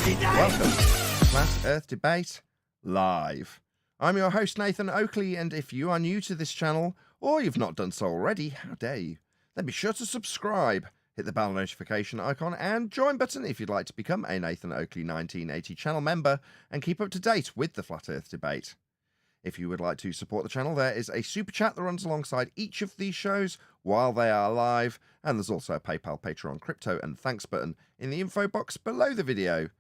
Welcome to Flat Earth Debate Live. I'm your host, Nathan Oakley, and if you are new to this channel, or you've not done so already, how dare you, then be sure to subscribe, hit the bell notification icon, and join button if you'd like to become a Nathan Oakley 1980 channel member and keep up to date with the Flat Earth Debate. If you would like to support the channel, there is a super chat that runs alongside each of these shows while they are live, and there's also a PayPal, Patreon, crypto, and thanks button in the info box below the video.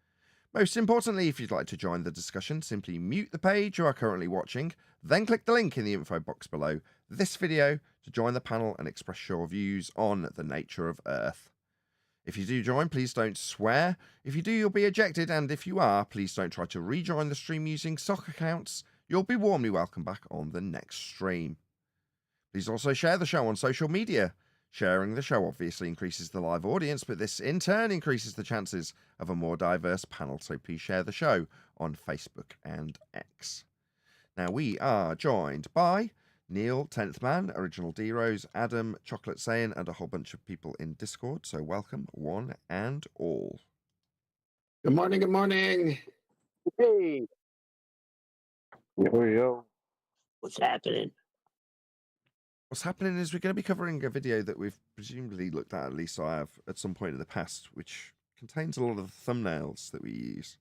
Most importantly, if you'd like to join the discussion, simply mute the page you are currently watching, then click the link in the info box below this video to join the panel and express your views on the nature of Earth. If you do join, please don't swear. If you do, you'll be ejected, and if you are, please don't try to rejoin the stream using sock accounts. You'll be warmly welcome back on the next stream. Please also share the show on social media. Sharing the show obviously increases the live audience, but this in turn increases the chances of a more diverse panel, so please share the show on Facebook and X. Now we are joined by Neil, 10th Man, Original D-Rose, Adam, Chocolate Saiyan, and a whole bunch of people in Discord, so welcome one and all. Good morning, good morning. Hey. Yo. What's happening? What's happening is we're going to be covering a video that we've presumably looked at least I have, at some point in the past, which contains a lot of the thumbnails that we use.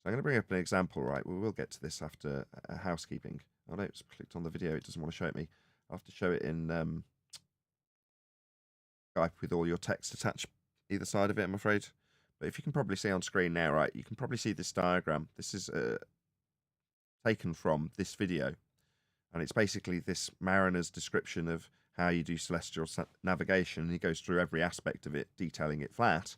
So I'm going to bring up an example, right? We will get to this after housekeeping. Oh no, it's clicked on the video. It doesn't want to show it me. I'll have to show it in Skype with all your text attached either side of it, I'm afraid. But if you can probably see on screen now, right, you can probably see this diagram. This is taken from this video, and it's basically this mariner's description of how you do celestial navigation. He goes through every aspect of it, detailing it flat,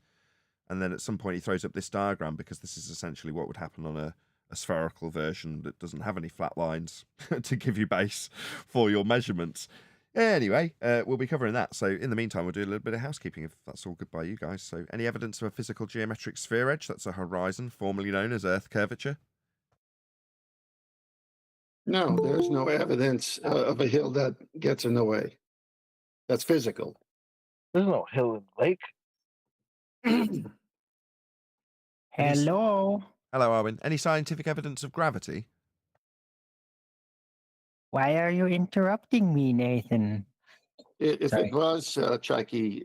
and then at some point he throws up this diagram because this is essentially what would happen on a spherical version that doesn't have any flat lines to give you base for your measurements. Anyway, we'll be covering that. So in the meantime, we'll do a little bit of housekeeping, if that's all good by you guys. So any evidence of a physical geometric sphere edge? That's a horizon, formerly known as Earth curvature. No, there's no evidence of a hill that gets in the way. That's physical. There's no hill in the lake. Hello. Hello, Arwin. Any scientific evidence of gravity? Why are you interrupting me, Nathan? If Sorry. it was Chikey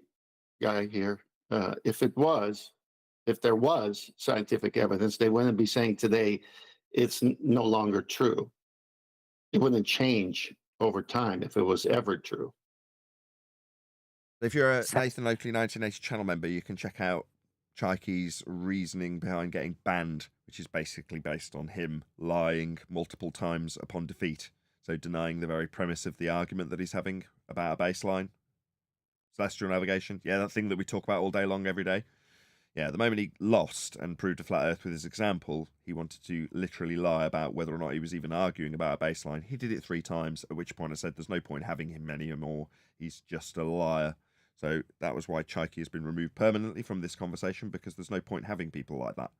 guy here, if there was scientific evidence, they wouldn't be saying today it's no longer true. It wouldn't change over time if it was ever true. If you're a Nathan Oakley 1980 channel member, you can check out Chikey's reasoning behind getting banned, which is basically based on him lying multiple times upon defeat. So denying the very premise of the argument that he's having about a baseline. Celestial navigation. Yeah, that thing that we talk about all day long, every day. Yeah, the moment he lost and proved a flat earth with his example, he wanted to literally lie about whether or not he was even arguing about a baseline. He did it 3 times, at which point I said there's no point having him anymore. He's just a liar. So that was why Chikey has been removed permanently from this conversation, because there's no point having people like that.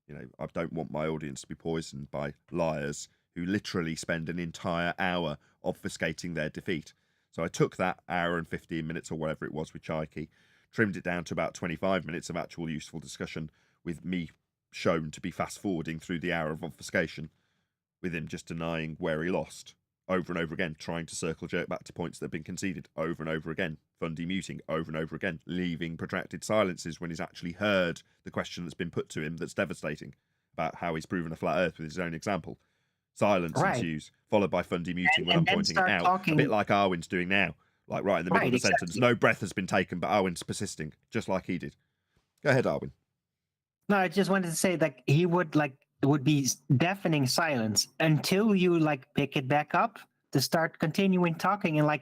You know, I don't want my audience to be poisoned by liars who literally spend an entire hour obfuscating their defeat. So I took that hour and 15 minutes or whatever it was with Chikey, trimmed it down to about 25 minutes of actual useful discussion, with me shown to be fast forwarding through the hour of obfuscation, with him just denying where he lost over and over again, trying to circle jerk back to points that have been conceded over and over again, Fundy muting over and over again, leaving protracted silences when he's actually heard the question that's been put to him that's devastating about how he's proven a flat earth with his own example. Silence ensues, followed by Fundy muting when I'm pointing it out, a bit like Arwin's doing now. Like right in the middle of the sentence. No breath has been taken, but Arwin's persisting, just like he did. Go ahead, Arwin. No, I just wanted to say that he would it would be deafening silence until you pick it back up to start continuing talking, and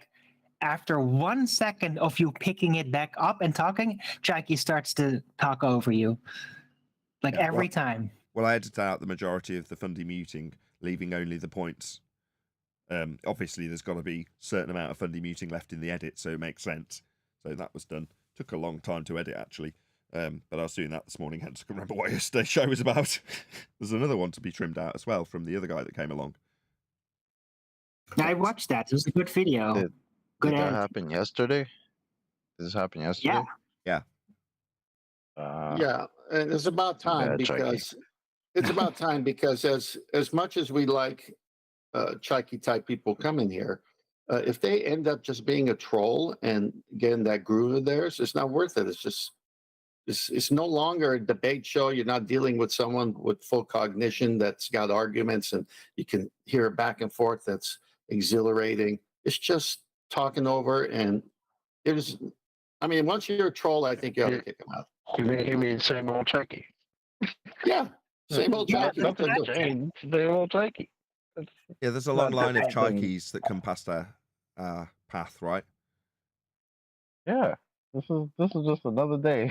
after 1 second of you picking it back up and talking, Chikey starts to talk over you. Every time. Well, I edited out the majority of the Fundy muting, leaving only the points. Obviously, there's got to be a certain amount of Fundy muting left in the edit, so it makes sense. So that was done. Took a long time to edit, actually. But I was doing that this morning, hence I can remember what yesterday's show was about. There's another one to be trimmed out as well from the other guy that came along. I watched that. It was a good video. Did that happen yesterday? Did this happen yesterday? Yeah. Yeah. Yeah, and it's about time Bad Chucky. because it's about time because as much as we like Chucky type people coming here, if they end up just being a troll and getting that groove of theirs, it's not worth it. It's just it's no longer a debate show. You're not dealing with someone with full cognition that's got arguments and you can hear it back and forth. That's exhilarating. It's just talking over, and it was. I mean, once you're a troll, I think you ought to kick him out. You mean same old Chucky? Yeah, same old Chucky. Nothing changed. Same old Chucky. Yeah, there's a Not long line of different than- Chikes that come past our path, right? Yeah, this is just another day.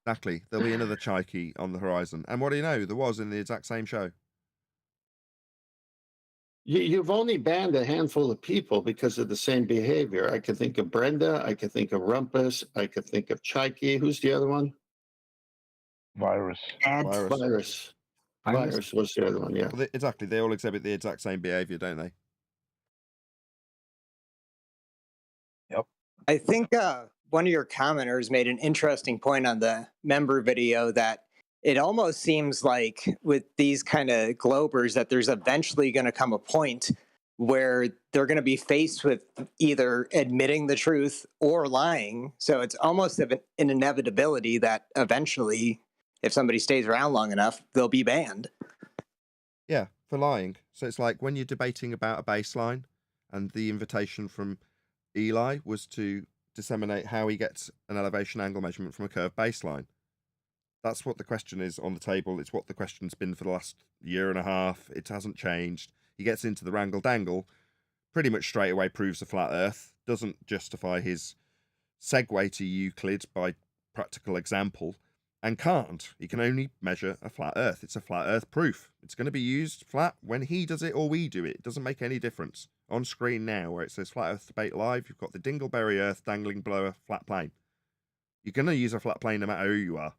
Exactly. There'll be another Chike on the horizon. And what do you know? There was in the exact same show. You've only banned a handful of people because of the same behavior. I could think of Brenda. I could think of Rumpus. I could think of Chike. Who's the other one? Virus. Virus. Virus was the other one, yeah. Well, exactly. They all exhibit the exact same behavior, don't they? I think one of your commenters made an interesting point on the member video that it almost seems like with these kind of globers that there's eventually going to come a point where they're going to be faced with either admitting the truth or lying. So it's almost an inevitability that eventually, if somebody stays around long enough, they'll be banned. Yeah, for lying. So it's like when you're debating about a baseline and the invitation from Eli was to disseminate how he gets an elevation angle measurement from a curved baseline. That's what the question is on the table. It's what the question's been for the last year and a half. It hasn't changed. He gets into the wrangle dangle, pretty much straight away proves a flat earth, doesn't justify his segue to Euclid by practical example, and can't. He can only measure a flat earth. It's a flat earth proof. It's going to be used flat when he does it or we do it. It doesn't make any difference. On screen now, where it says Flat Earth Debate Live, you've got the Dingleberry Earth dangling below a flat plane. You're going to use a flat plane no matter who you are.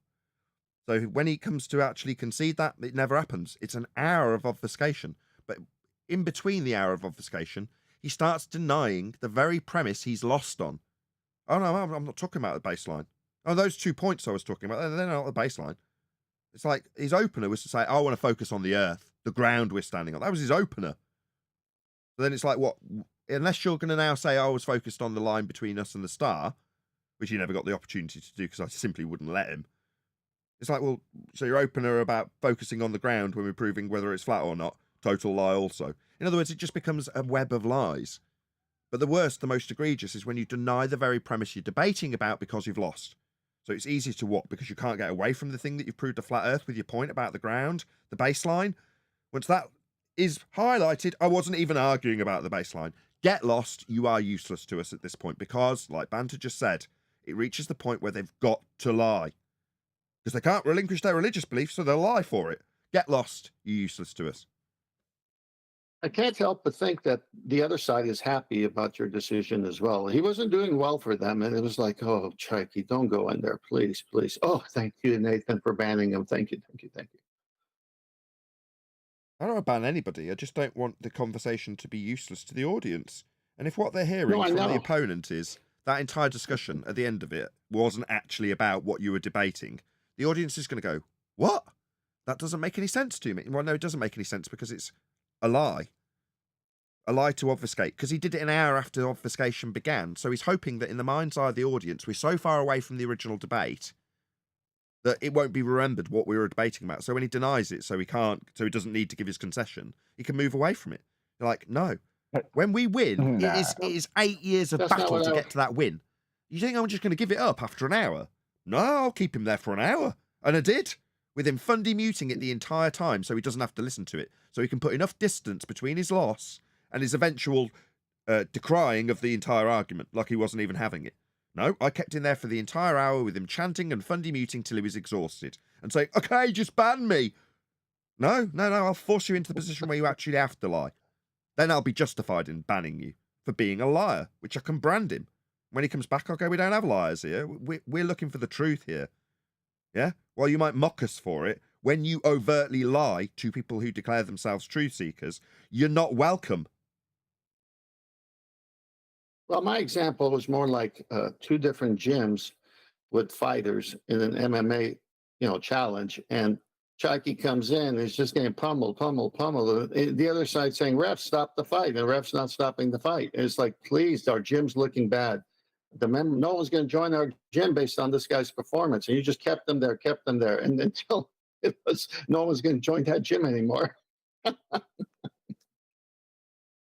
So when he comes to actually concede that, it never happens. It's an hour of obfuscation. But in between the hour of obfuscation, he starts denying the very premise he's lost on. Oh, no, I'm not talking about the baseline. Oh, those 2 points I was talking about, they're not the baseline. It's like his opener was to say, I want to focus on the earth, the ground we're standing on. That was his opener. But then it's like, what? Unless you're going to now say I was focused on the line between us and the star, which he never got the opportunity to do because I simply wouldn't let him. It's like, well, so your opener about focusing on the ground when we're proving whether it's flat or not, total lie also. In other words, it just becomes a web of lies. But the worst, the most egregious, is when you deny the very premise you're debating about because you've lost. So it's easy to what? Because you can't get away from the thing that you've proved a flat earth with your point about the ground, the baseline. Once that is highlighted, I wasn't even arguing about the baseline. Get lost, you are useless to us at this point because, like Banter just said, it reaches the point where they've got to lie. Because they can't relinquish their religious beliefs, so they'll lie for it. Get lost, you're useless to us. I can't help but think that the other side is happy about your decision as well. He wasn't doing well for them, and it was like, oh, Chikey, don't go in there, please, please. Oh, thank you, Nathan, for banning him. Thank you, thank you, thank you. I don't want to ban anybody. I just don't want the conversation to be useless to the audience. And if what they're hearing from the opponent is that entire discussion at the end of it wasn't actually about what you were debating, the audience is going to go, what? That doesn't make any sense to me. Well, no, it doesn't make any sense because it's a lie. A lie to obfuscate. Because he did it an hour after obfuscation began. So he's hoping that in the mind's eye of the audience, we're so far away from the original debate that it won't be remembered what we were debating about. So when he denies it, so he doesn't need to give his concession, he can move away from it. You're like, no. When we win, it is 8 years of battle to get to that win. You think I'm just going to give it up after an hour? No, I'll keep him there for an hour. And I did. With him fundy muting it the entire time so he doesn't have to listen to it. So he can put enough distance between his loss and his eventual decrying of the entire argument, like he wasn't even having it. No, I kept him there for the entire hour with him chanting and fundy muting till he was exhausted and saying, okay, just ban me. No, I'll force you into the position where you actually have to lie. Then I'll be justified in banning you for being a liar, which I can brand him. When he comes back, I'll go, we don't have liars here. We're looking for the truth here. Yeah? While you might mock us for it, when you overtly lie to people who declare themselves truth seekers, you're not welcome. Well, my example was more like two different gyms with fighters in an MMA, challenge, and Chucky comes in, he's just getting pummeled. The other side saying, "Ref, stop the fight," and the ref's not stopping the fight. And it's like, please, our gym's looking bad. No one's going to join our gym based on this guy's performance, and you just kept them there, and until it was no one was going to join that gym anymore.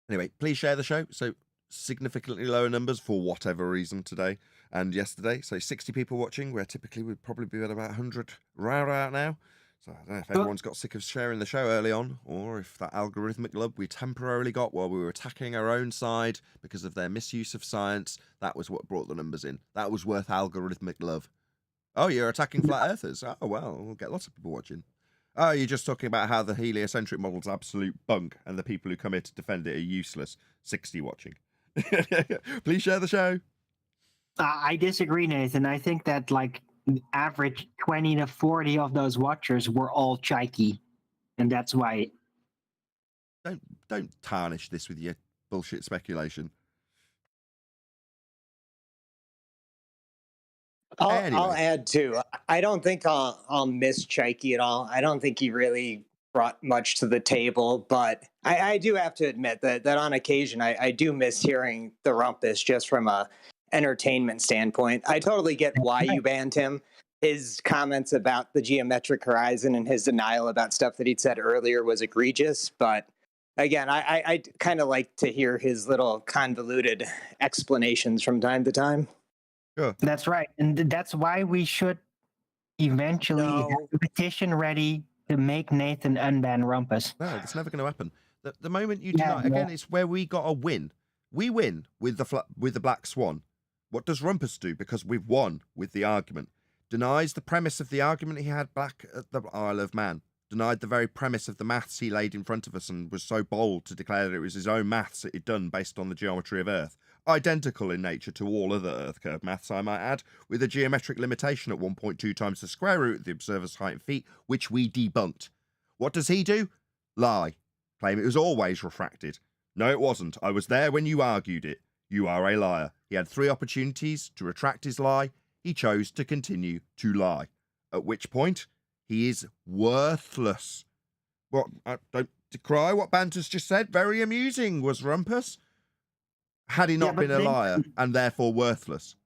Anyway, please share the show. So significantly lower numbers for whatever reason today and yesterday. So 60 people watching, where typically we'd probably be at about 100 round out now. So I don't know if everyone's got sick of sharing the show early on, or if that algorithmic love we temporarily got while we were attacking our own side because of their misuse of science, that was what brought the numbers in. That was worth algorithmic love. Oh, you're attacking flat earthers? Oh, well, we'll get lots of people watching. Oh, you're just talking about how the heliocentric model's absolute bunk and the people who come here to defend it are useless. 60 watching. Please share the show. I disagree, Nathan. I think that like average 20 to 40 of those watchers were all Chikey, and that's why. Don't tarnish this with your bullshit speculation. I'll add too. I don't think I'll miss Chikey at all. I don't think he really brought much to the table, but I do have to admit that on occasion I do miss hearing the rumpus just from a entertainment standpoint. I totally get why you banned him. His comments about the geometric horizon and his denial about stuff that he'd said earlier was egregious, but again, I kind of like to hear his little convoluted explanations from time to time. Sure. That's right. And that's why we should eventually have No. a petition ready to make Nathan unban Rumpus. No, that's never going to happen. The moment you deny, again, it's where we got a win. We win with the Black Swan. What does Rumpus do? Because we've won with the argument. Denies the premise of the argument he had back at the Isle of Man. Denied the very premise of the maths he laid in front of us and was so bold to declare that it was his own maths that he'd done based on the geometry of Earth. Identical in nature to all other Earth curve maths, I might add, with a geometric limitation at 1.2 times the square root of the observer's height in feet, which we debunked. What does he do? Lie. Claim it was always refracted. No, it wasn't. I was there when you argued it. You are a liar. He had 3 opportunities to retract his lie. He chose to continue to lie. At which point, he is worthless. What? Don't decry what Banter's just said. Very amusing, was Rumpus. Had he not been a liar and therefore worthless.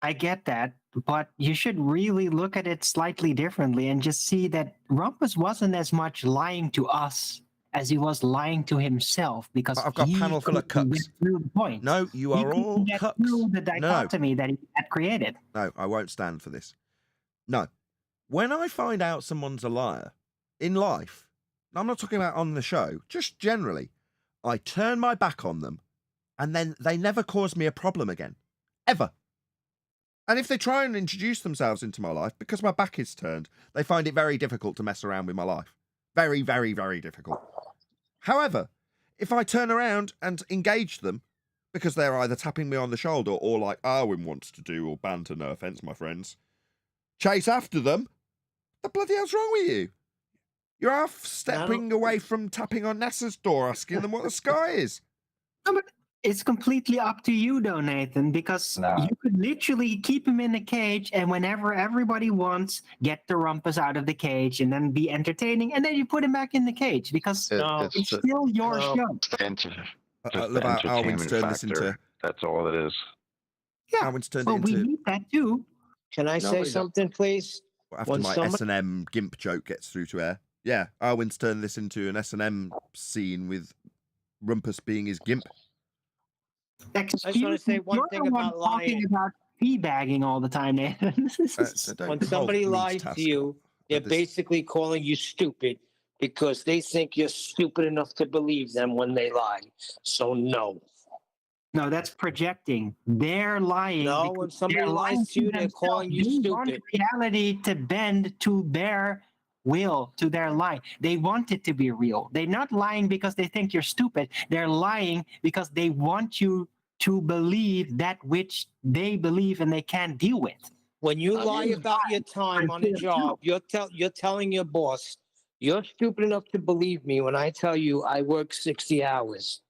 I get that, but you should really look at it slightly differently and just see that Rumpus wasn't as much lying to us as he was lying to himself, because I've got a panel full of cucks. Through the point. No, you are all cucks. Through the dichotomy that he had created. No, I won't stand for this. No. When I find out someone's a liar in life, I'm not talking about on the show, just generally, I turn my back on them and then they never cause me a problem again. Ever. And if they try and introduce themselves into my life, because my back is turned, they find it very difficult to mess around with my life. Very, very, very difficult. However, if I turn around and engage them, because they're either tapping me on the shoulder or like Arwin wants to do, or Banter, no offence, my friends, chase after them, the bloody hell's wrong with you? You're half stepping away from tapping on NASA's door, asking them what the sky is. No, but it's completely up to you, though, Nathan, because you could literally keep him in a cage, and whenever everybody wants, get the Rumpus out of the cage, and then be entertaining, and then you put him back in the cage, because it's still your show. I love how Alwyn's turned this into... That's all it is. Yeah, Alwyn's turned it we into... need that too. Can I say something, please? After my S&M GIMP joke gets through to air. Yeah, Arwin's turned this into an S&M scene with Rumpus being his GIMP. I just want to say one thing about lying. About teabagging all the time, Nathan. When somebody lies to you, they're basically calling you stupid because they think you're stupid enough to believe them when they lie. So no. No, that's projecting. They're lying. No, when somebody lies to you, they're calling you stupid. Want reality to bend to their will, to their lie. They want it to be real. They're not lying because they think you're stupid. They're lying because they want you to believe that which they believe and they can't deal with. When you lie about your time on a job, you're telling your boss, you're stupid enough to believe me when I tell you I work 60 hours.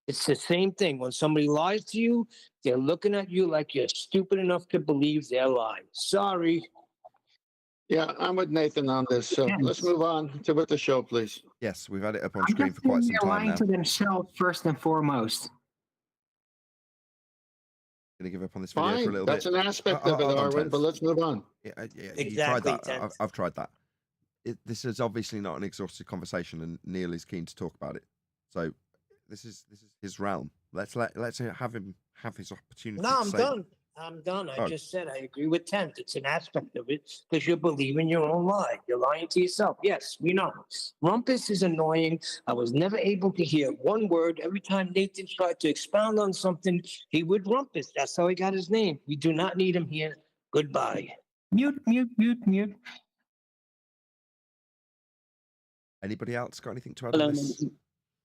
It's the same thing. When somebody lies to you, they're looking at you like you're stupid enough to believe they're lying. Sorry. Yeah, I'm with Nathan on this. So let's move on to with the show, please. Yes, we've had it up on I'm screen just for quite saying some they're time lying now. to themselves first and foremost. Going to give up on this video for a Fine, little that's bit. an aspect of it, Hold on, Arwen, but Tenth. let's move on. Yeah, you tried Exactly, that. Tenth. I've tried that. This is obviously not an exhaustive conversation, and Neil is keen to talk about it. So this is his realm. Let's have him have his opportunity. No, to I'm say done. I'm done. I Oh. just said I agree with Tent. It's an aspect of it because you believe in your own lie. You're lying to yourself. Yes, we know. Rumpus is annoying. I was never able to hear one word. Every time Nathan tried to expound on something, he would rumpus. That's how he got his name. We do not need him here. Goodbye. Mute, mute, mute, mute. Anybody else got anything to add Hello. on this?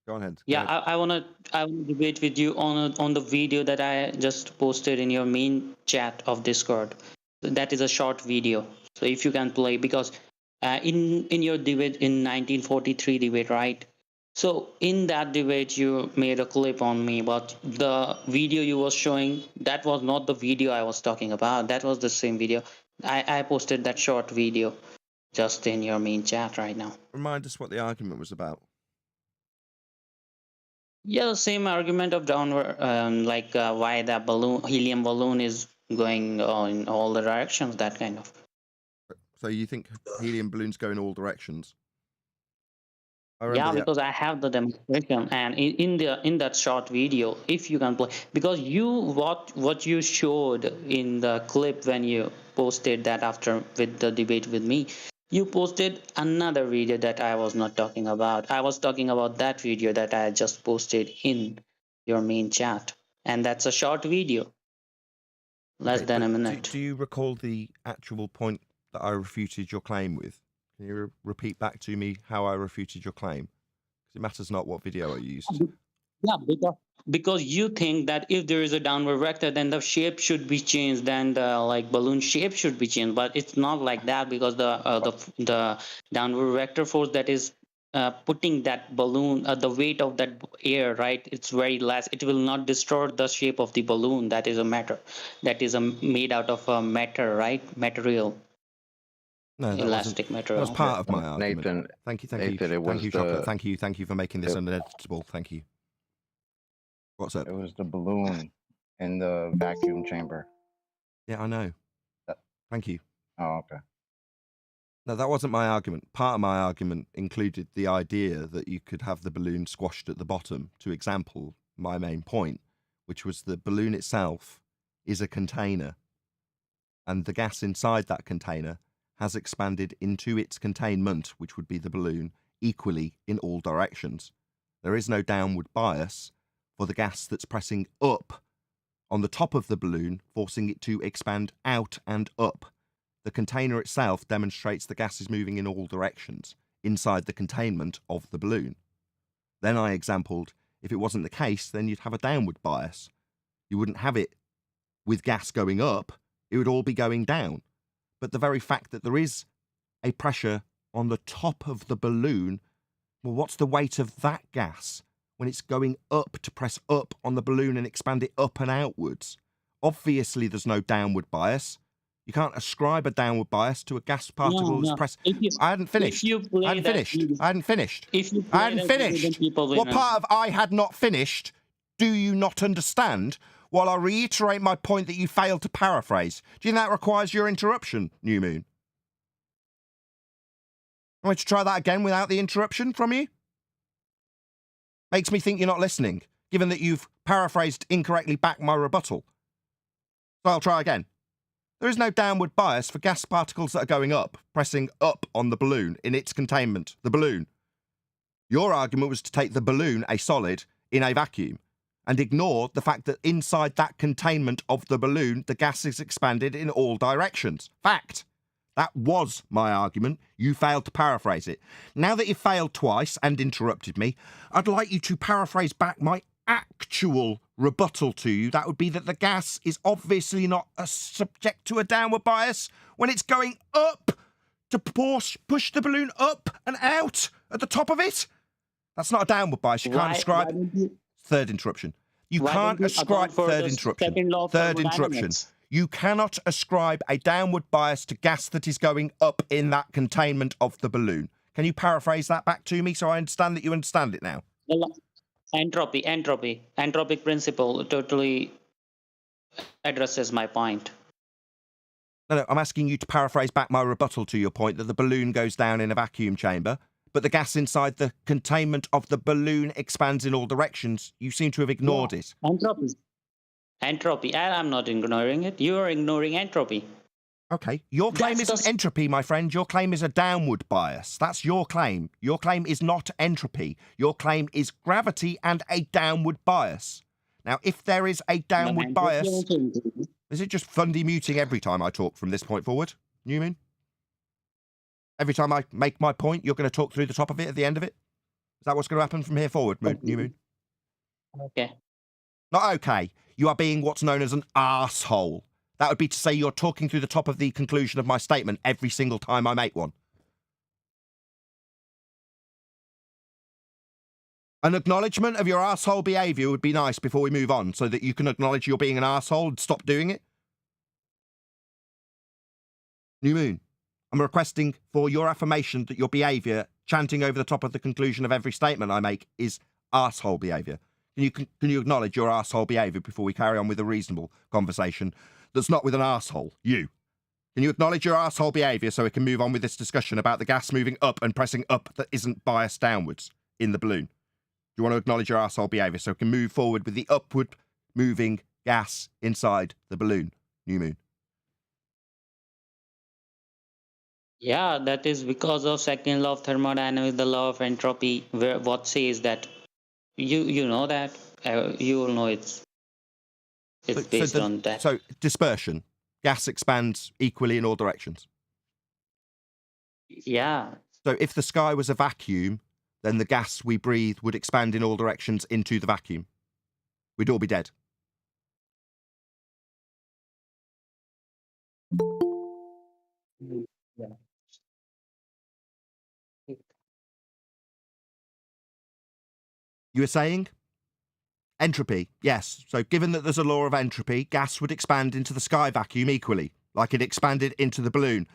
Go on ahead. Yeah, I wanna debate with you on the video that I just posted in your main chat of Discord. That is a short video, so if you can play, because in your debate in 1943 debate, right? So in that debate you made a clip on me, but the video you was showing, that was not the video I was talking about. That was the same video. I posted that short video just in your main chat right now. Remind us what the argument was about. Yeah, the same argument of downward, why that helium balloon is going in all the directions, that kind of. So you think helium balloons go in all directions? Yeah, because I have the demonstration, and in that short video, if you can play, because what you showed in the clip when you posted that after with the debate with me, you posted another video that I was not talking about. I was talking about that video that I just posted in your main chat, and that's a short video, less than a minute. Do you recall the actual point that I refuted your claim with? Can you repeat back to me how I refuted your claim? Because it matters not what video I used. Yeah, because you think that if there is a downward vector, then the shape should be changed, then the balloon shape should be changed. But it's not like that, because the downward vector force that is putting that balloon, the weight of that air, right? It's very less. It will not distort the shape of the balloon. That is a matter. That is made out of a matter, right? Material. No, that Elastic material. That was part of my argument. Nathan, thank you, Nathan, Thank you for making this uneditable. Thank you. What's up? It was the balloon in the vacuum chamber. Yeah, I know. Thank you. Oh, okay. No, that wasn't my argument. Part of my argument included the idea that you could have the balloon squashed at the bottom, to example my main point, which was the balloon itself is a container, and the gas inside that container has expanded into its containment, which would be the balloon, equally in all directions. There is no downward bias for the gas that's pressing up on the top of the balloon, forcing it to expand out and up. The container itself demonstrates the gas is moving in all directions inside the containment of the balloon. Then I exampled, if it wasn't the case, then you'd have a downward bias. You wouldn't have it with gas going up, it would all be going down. But the very fact that there is a pressure on the top of the balloon, well, what's the weight of that gas when it's going up to press up on the balloon and expand it up and outwards? Obviously, there's no downward bias. You can't ascribe a downward bias to a gas particle that's pressed. I hadn't finished. I hadn't finished. I hadn't finished. What part of I had not finished do you not understand? While I reiterate my point that you failed to paraphrase. Do you think that requires your interruption, New Moon? I want you to try that again without the interruption from you? Makes me think you're not listening, given that you've paraphrased incorrectly back my rebuttal. So I'll try again. There is no downward bias for gas particles that are going up, pressing up on the balloon in its containment, the balloon. Your argument was to take the balloon, a solid, in a vacuum, and ignore the fact that inside that containment of the balloon, the gas is expanded in all directions. Fact. That was my argument. You failed to paraphrase it. Now that you've failed twice and interrupted me, I'd like you to paraphrase back my actual rebuttal to you. That would be that the gas is obviously not subject to a downward bias when it's going up to push the balloon up and out at the top of it. That's not a downward bias. You can't ascribe... Third interruption. You can't ascribe third interruption. Third interruption. You cannot ascribe a downward bias to gas that is going up in that containment of the balloon. Can you paraphrase that back to me so I understand that you understand it now? Entropic principle totally addresses my point. No, I'm asking you to paraphrase back my rebuttal to your point that the balloon goes down in a vacuum chamber, but the gas inside the containment of the balloon expands in all directions. You seem to have ignored it. Entropy. I'm not ignoring it. You are ignoring entropy. Okay. Your claim isn't entropy, my friend. Your claim is a downward bias. That's your claim. Your claim is not entropy. Your claim is gravity and a downward bias. Now, if there is a downward bias... Is it just Fundy muting every time I talk from this point forward, Newman? Every time I make my point, you're going to talk through the top of it at the end of it? Is that what's going to happen from here forward, Newman? Okay. Not okay. You are being what's known as an arsehole. That would be to say you're talking through the top of the conclusion of my statement every single time I make one. An acknowledgement of your arsehole behaviour would be nice before we move on, so that you can acknowledge you're being an arsehole and stop doing it. New Moon, I'm requesting for your affirmation that your behaviour, chanting over the top of the conclusion of every statement I make, is arsehole behaviour. Can you acknowledge your arsehole behaviour before we carry on with a reasonable conversation that's not with an arsehole? You. Can you acknowledge your arsehole behaviour so we can move on with this discussion about the gas moving up and pressing up that isn't biased downwards in the balloon? Do you want to acknowledge your arsehole behaviour so we can move forward with the upward moving gas inside the balloon? New Moon. Yeah, that is because of second law of thermodynamics, the law of entropy, where what says that you know that you will know it's based on that. So dispersion, gas expands equally in all directions. Yeah. So if the sky was a vacuum, then the gas we breathe would expand in all directions into the vacuum. We'd all be dead. Yeah. You were saying? Entropy, yes. So given that there's a law of entropy, gas would expand into the sky vacuum equally, like it expanded into the balloon.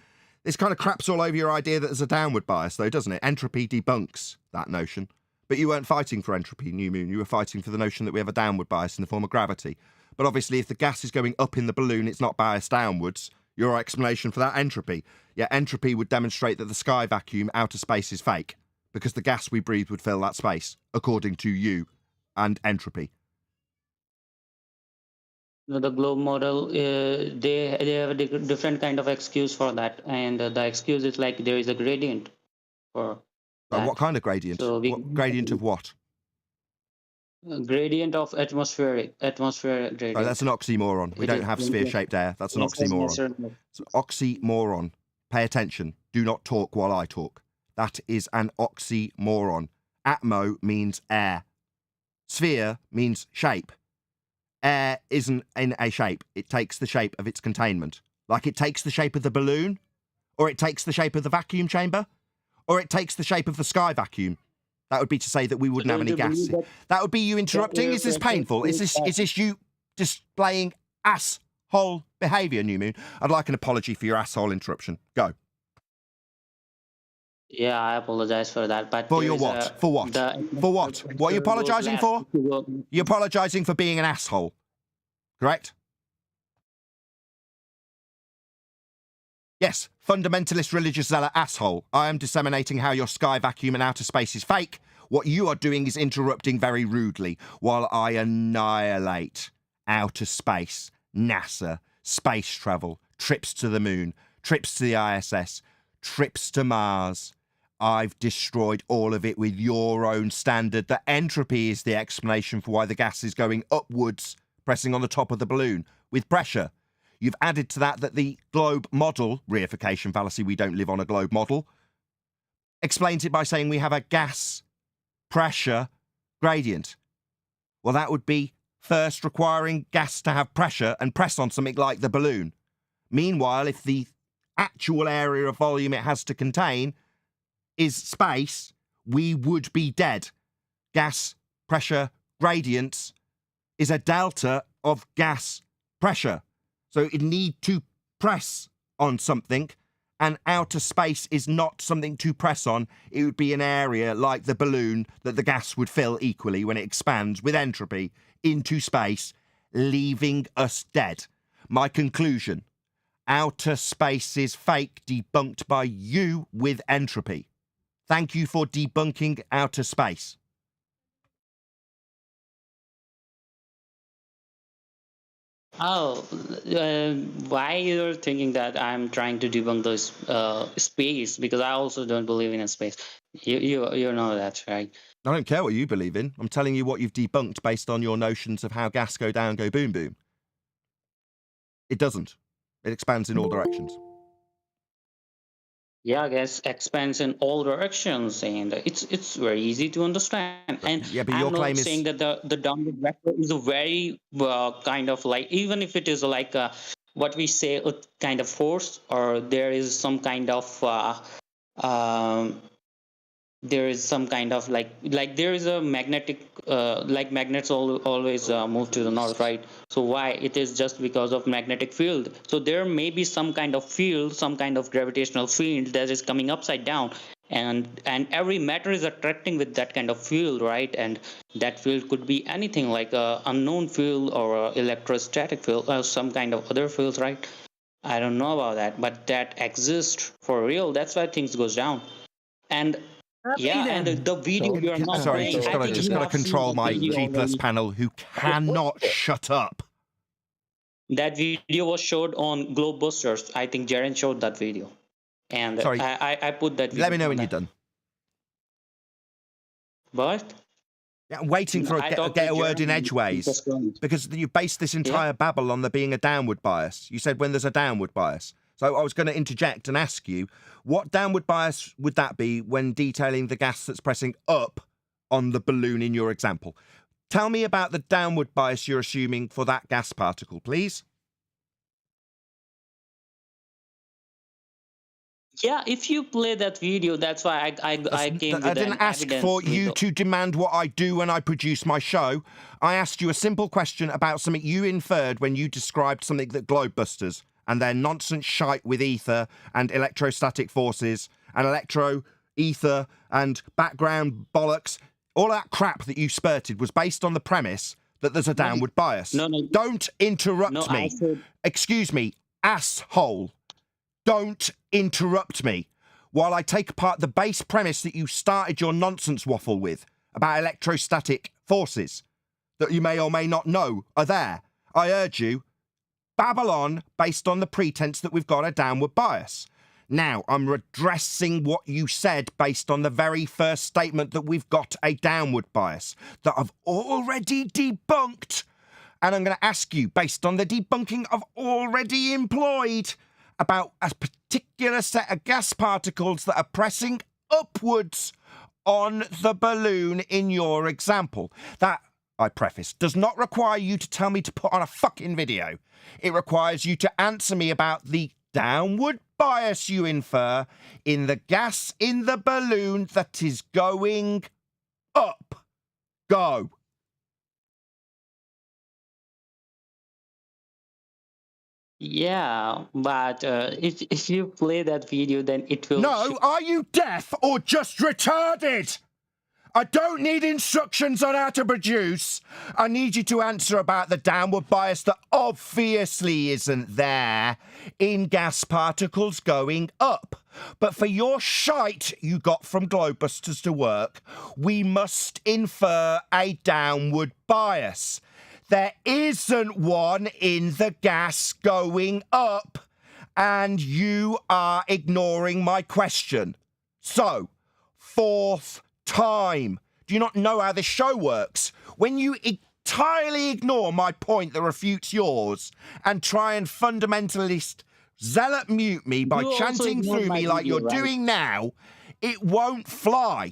This kind of craps all over your idea that there's a downward bias, though, doesn't it? Entropy debunks that notion. But you weren't fighting for entropy, New Moon. You were fighting for the notion that we have a downward bias in the form of gravity. But obviously, if the gas is going up in the balloon, it's not biased downwards. Your explanation for that, entropy. Yeah, entropy would demonstrate that the sky vacuum, outer space, is fake, because the gas we breathe would fill that space, according to you and entropy. The globe model, they have a different kind of excuse for that, and the excuse is like there is a gradient for that. What kind of gradient? So Gradient of what? Gradient of atmosphere gradient. Oh, that's an oxymoron. We don't have sphere-shaped air. That's an oxymoron. It's an oxymoron. Pay attention. Do not talk while I talk. That is an oxymoron. Atmo means air. Sphere means shape. Air isn't in a shape. It takes the shape of its containment. Like it takes the shape of the balloon, or it takes the shape of the vacuum chamber, or it takes the shape of the sky vacuum. That would be to say that we wouldn't have any gas. That would be you interrupting. Is this painful? Is this you displaying asshole behaviour, New Moon? I'd like an apology for your asshole interruption. Go. Yeah, I apologize for that. But for your what? For what? For what? What are you apologising for? You're apologising for being an asshole, correct? Yes, fundamentalist religious zealot asshole. I am disseminating how your sky vacuum and outer space is fake. What you are doing is interrupting very rudely while I annihilate outer space, NASA, space travel, trips to the moon, trips to the ISS, trips to Mars. I've destroyed all of it with your own standard. That entropy is the explanation for why the gas is going upwards, pressing on the top of the balloon with pressure. You've added to that the globe model, reification fallacy, we don't live on a globe model, explains it by saying we have a gas pressure gradient. Well, that would be first requiring gas to have pressure and press on something like the balloon. Meanwhile, if the actual area of volume it has to contain is space, we would be dead. Gas pressure gradients is a delta of gas pressure. So it need to press on something, and outer space is not something to press on. It would be an area like the balloon that the gas would fill equally when it expands with entropy into space, leaving us dead. My conclusion, outer space is fake, debunked by you with entropy. Thank you for debunking outer space. Oh, why you're thinking that I'm trying to debunk those space? Because I also don't believe in a space. You know that, right? I don't care what you believe in. I'm telling you what you've debunked based on your notions of how gas go down, go boom, boom. It doesn't. It expands in all directions. Yeah, I guess expands in all directions, and it's very easy to understand. And Yeah, but I'm your not claim is saying that the downward vector is a very kind of like, even if it is like what we say a kind of force, or there is some kind of there is some kind of like there is a magnetic like magnets always move to the north, right? So why? It is just because of magnetic field. So there may be some kind of field, some kind of gravitational field that is coming upside down, and every matter is attracting with that kind of field, right? And that field could be anything, like a unknown field or a electrostatic field or some kind of other fields, right? I don't know about that, but that exists for real. That's why things goes down. And yeah, and the video you're not sorry, playing, I think just you gotta have seen control that my video G plus already. panel who cannot shut up. That video was showed on Globebusters. I think Jaren showed that video, and Sorry. I put that video. Let me know when on you're that. done. But Yeah, I'm waiting for get a word in edgeways, because you based this entire babble on there being a downward bias. You said when there's a downward bias. So I was going to interject and ask you, what downward bias would that be when detailing the gas that's pressing up on the balloon in your example? Tell me about the downward bias you're assuming for that gas particle, please. Yeah, if you play that video, that's why I came with I didn't ask for you to demand what I do when I produce my show. I asked you a simple question about something you inferred when you described something that Globebusters and their nonsense shite with ether and electrostatic forces and ether and background bollocks. All that crap that you spurted was based on the premise that there's a downward bias. No. Don't interrupt me. Excuse me, asshole. Don't interrupt me while I take apart the base premise that you started your nonsense waffle with about electrostatic forces that you may or may not know are there. I urge you, babble on based on the pretense that we've got a downward bias. Now, I'm redressing what you said based on the very first statement that we've got a downward bias that I've already debunked. And I'm going to ask you, based on the debunking I've already employed, about a particular set of gas particles that are pressing upwards on the balloon in your example. That, I preface, does not require you to tell me to put on a fucking video. It requires you to answer me about the downward bias you infer in the gas in the balloon that is going up. Go. Yeah, but if you play that video, then it will. No, are you deaf or just retarded? I don't need instructions on how to produce. I need you to answer about the downward bias that obviously isn't there in gas particles going up. But for your shite you got from Globebusters to work, we must infer a downward bias. There isn't one in the gas going up, and you are ignoring my question. So, fourth time. Do you not know how this show works? When you entirely ignore my point that refutes yours and try and fundamentalist zealot mute me by chanting through me like you're doing now, it won't fly.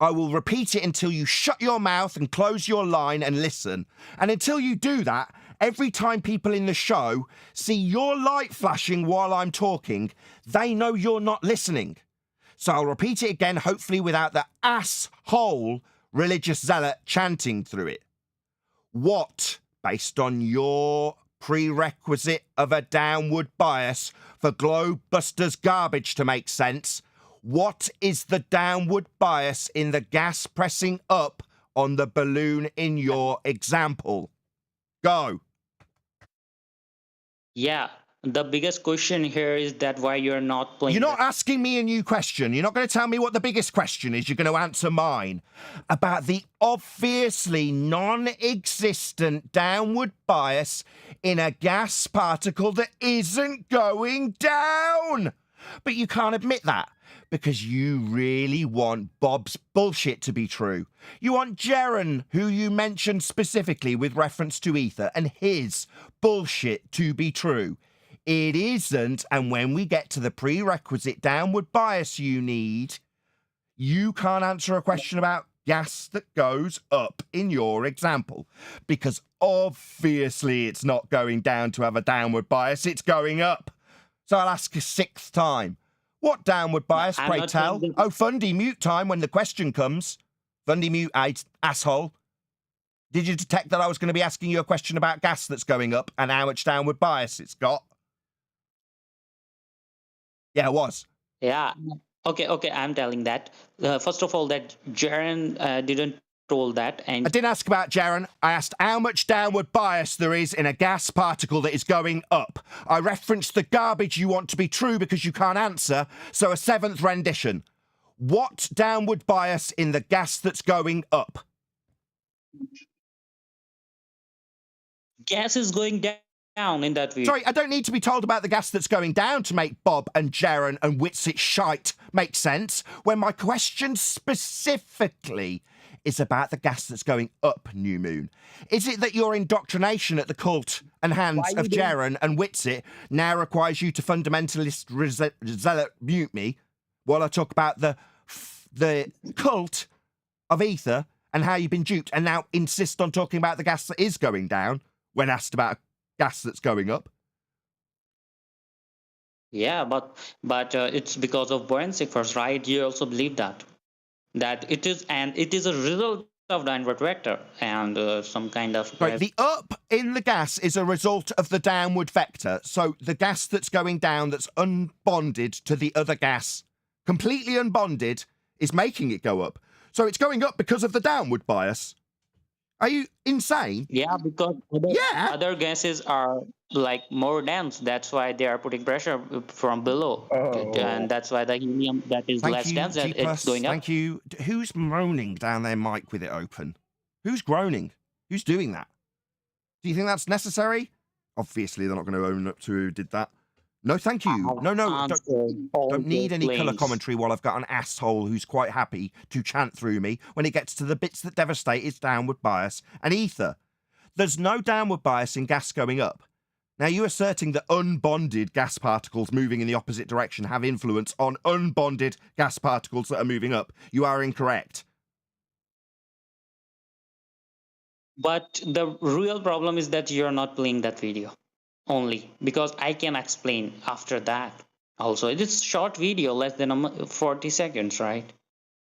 I will repeat it until you shut your mouth and close your line and listen. And until you do that, every time people in the show see your light flashing while I'm talking, they know you're not listening. So I'll repeat it again, hopefully without the asshole religious zealot chanting through it. What, based on your prerequisite of a downward bias for Globebusters garbage to make sense. What is the downward bias in the gas pressing up on the balloon in your example? Go. Yeah, the biggest question here is that why you're not playing. You're not asking me a new question. You're not going to tell me what the biggest question is. You're going to answer mine about the obviously non-existent downward bias in a gas particle that isn't going down. But you can't admit that because you really want Bob's bullshit to be true. You want Jaren, who you mentioned specifically with reference to Aether, and his bullshit to be true. It isn't, and when we get to the prerequisite downward bias you need, you can't answer a question about gas that goes up in your example, because obviously it's not going down to have a downward bias, it's going up. So I'll ask a sixth time. What downward bias, I'm pray not tell? saying Oh, Fundy, mute time when the question comes. Fundy, mute, asshole. Did you detect that I was going to be asking you a question about gas that's going up and how much downward bias it's got? Yeah, it was. Yeah. Okay, I'm telling that. First of all, that Jaren didn't told that, and I didn't ask about Jaren. I asked how much downward bias there is in a gas particle that is going up. I referenced the garbage you want to be true because you can't answer, so a seventh rendition. What downward bias in the gas that's going up? gas is going down in that video. Sorry, I don't need to be told about the gas that's going down to make Bob and Jaren and Witsit shite make sense when my question specifically is about the gas that's going up, New Moon. Is it that your indoctrination at the cult and hands of Jaren and Witsit now requires you to fundamentalist zealot mute me while I talk about the cult of Aether and how you've been duped and now insist on talking about the gas that is going down when asked about gas that's going up? Yeah, but it's because of buoyancy first, right? You also believe that it is a result of downward vector and some kind of. Right, the up in the gas is a result of the downward vector. So the gas that's going down, that's unbonded to the other gas, completely unbonded, is making it go up. So it's going up because of the downward bias. Are you insane? Yeah, because other gases are like more dense. That's why they are putting pressure from below, and that's why the helium that is less dense and it's going up. Thank you. Who's moaning down their mic with it open? Who's groaning? Who's doing that? Do you think that's necessary? Obviously, they're not going to own up to who did that. No, thank you. No, don't need any colour commentary while I've got an asshole who's quite happy to chant through me when it gets to the bits that devastate its downward bias and Aether. There's no downward bias in gas going up. Now, you asserting that unbonded gas particles moving in the opposite direction have influence on unbonded gas particles that are moving up. You are incorrect. But the real problem is that you're not playing that video. Only because I can explain after that. Also, it is short video, less than 40 seconds, right?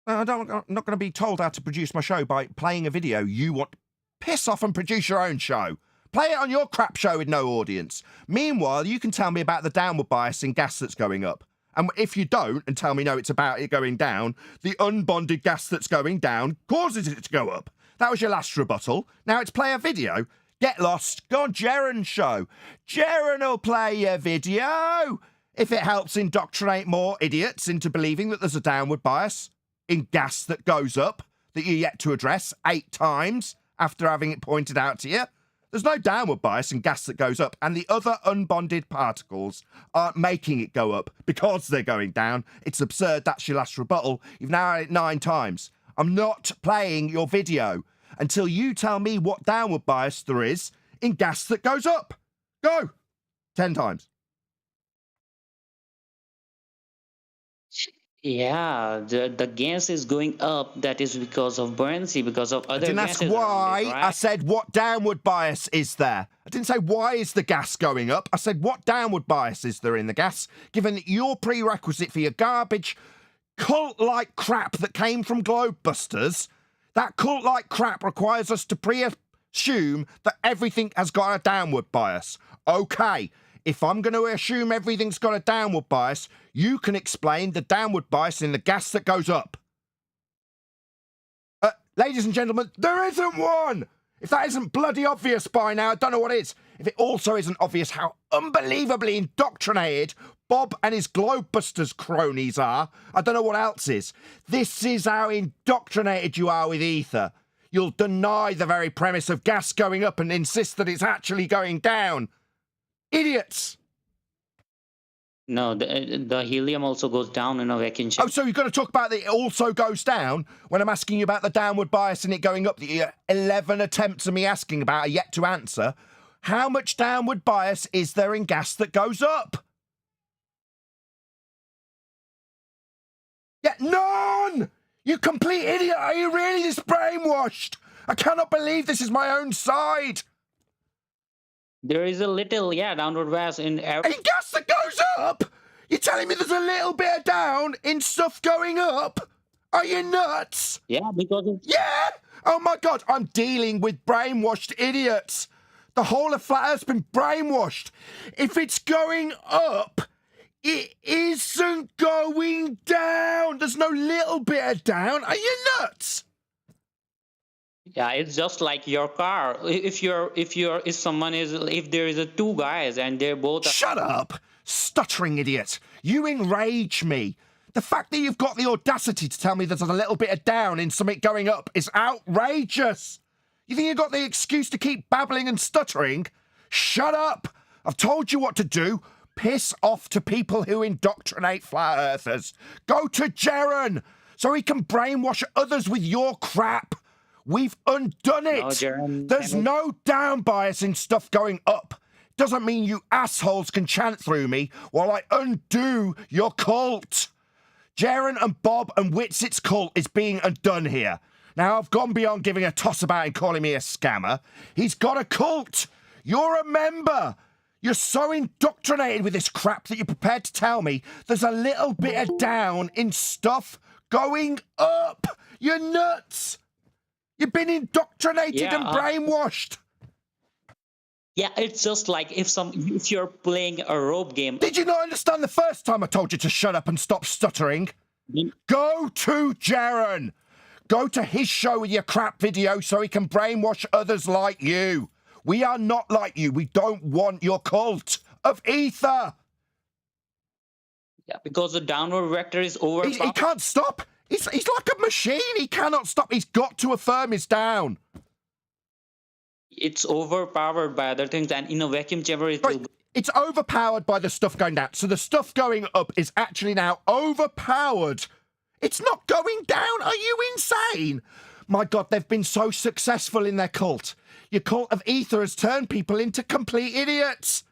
I'm not going to be told how to produce my show by playing a video. You want piss off and produce your own show. Play it on your crap show with no audience. Meanwhile, you can tell me about the downward bias in gas that's going up. And if you don't, and tell me no, it's about it going down, the unbonded gas that's going down causes it to go up. That was your last rebuttal. Now it's play a video. Get lost. Go on Jaren's show. Jaren will play your video if it helps indoctrinate more idiots into believing that there's a downward bias in gas that goes up that you're yet to address 8 times after having it pointed out to you. There's no downward bias in gas that goes up, and the other unbonded particles aren't making it go up because they're going down. It's absurd. That's your last rebuttal. You've now had it 9 times. I'm not playing your video until you tell me what downward bias there is in gas that goes up. Go. 10 times. Yeah, the gas is going up. That is because of buoyancy, because of other I didn't gases. ask why. Right? I said what downward bias is there. I didn't say why is the gas going up. I said what downward bias is there in the gas, given that your prerequisite for your garbage cult-like crap that came from Globebusters, that cult-like crap requires us to assume that everything has got a downward bias. Okay, if I'm going to assume everything's got a downward bias, you can explain the downward bias in the gas that goes up. Ladies and gentlemen, there isn't one! If that isn't bloody obvious by now, I don't know what is. If it also isn't obvious how unbelievably indoctrinated Bob and his Globebusters cronies are, I don't know what else is. This is how indoctrinated you are with Aether. You'll deny the very premise of gas going up and insist that it's actually going down. Idiots! No, the helium also goes down in a vacuum chamber. Oh, so you're going to talk about that it also goes down when I'm asking you about the downward bias and it going up? The 11 attempts of me asking about are yet to answer. How much downward bias is there in gas that goes up? Yeah, none! You complete idiot! Are you really this brainwashed? I cannot believe this is my own side! There is a little, downward bias in every... In gas that goes up? You're telling me there's a little bit of down in stuff going up? Are you nuts? Yeah, because... Yeah! Oh my God, I'm dealing with brainwashed idiots. The whole of Flat Earth's been brainwashed. If it's going up, it isn't going down. There's no little bit of down. Are you nuts? Yeah, it's just like your car. If there is two guys and they're both... Shut up, stuttering idiot. You enrage me. The fact that you've got the audacity to tell me there's a little bit of down in something going up is outrageous. You think you've got the excuse to keep babbling and stuttering? Shut up. I've told you what to do. Piss off to people who indoctrinate flat earthers. Go to Jaren so he can brainwash others with your crap. We've undone it. No, Jaren, There's no down bias in stuff going up. Doesn't mean you assholes can chant through me while I undo your cult. Jaren and Bob and Witsit's cult is being undone here. Now, I've gone beyond giving a toss about and calling me a scammer. He's got a cult. You're a member. You're so indoctrinated with this crap that you're prepared to tell me there's a little bit of down in stuff going up. You're nuts. You've been indoctrinated and brainwashed. Yeah, it's just like if you're playing a rope game. Did you not understand the first time I told you to shut up and stop stuttering? Go to Jaren. Go to his show with your crap video so he can brainwash others like you. We are not like you. We don't want your cult of Aether. Yeah, because the downward vector is over. He can't stop. He's like a machine. He cannot stop. He's got to affirm his down. It's overpowered by other things, and in a vacuum chamber, it's overpowered by the stuff going down. So the stuff going up is actually now overpowered. It's not going down. Are you insane? My God, they've been so successful in their cult. Your cult of Aether has turned people into complete idiots.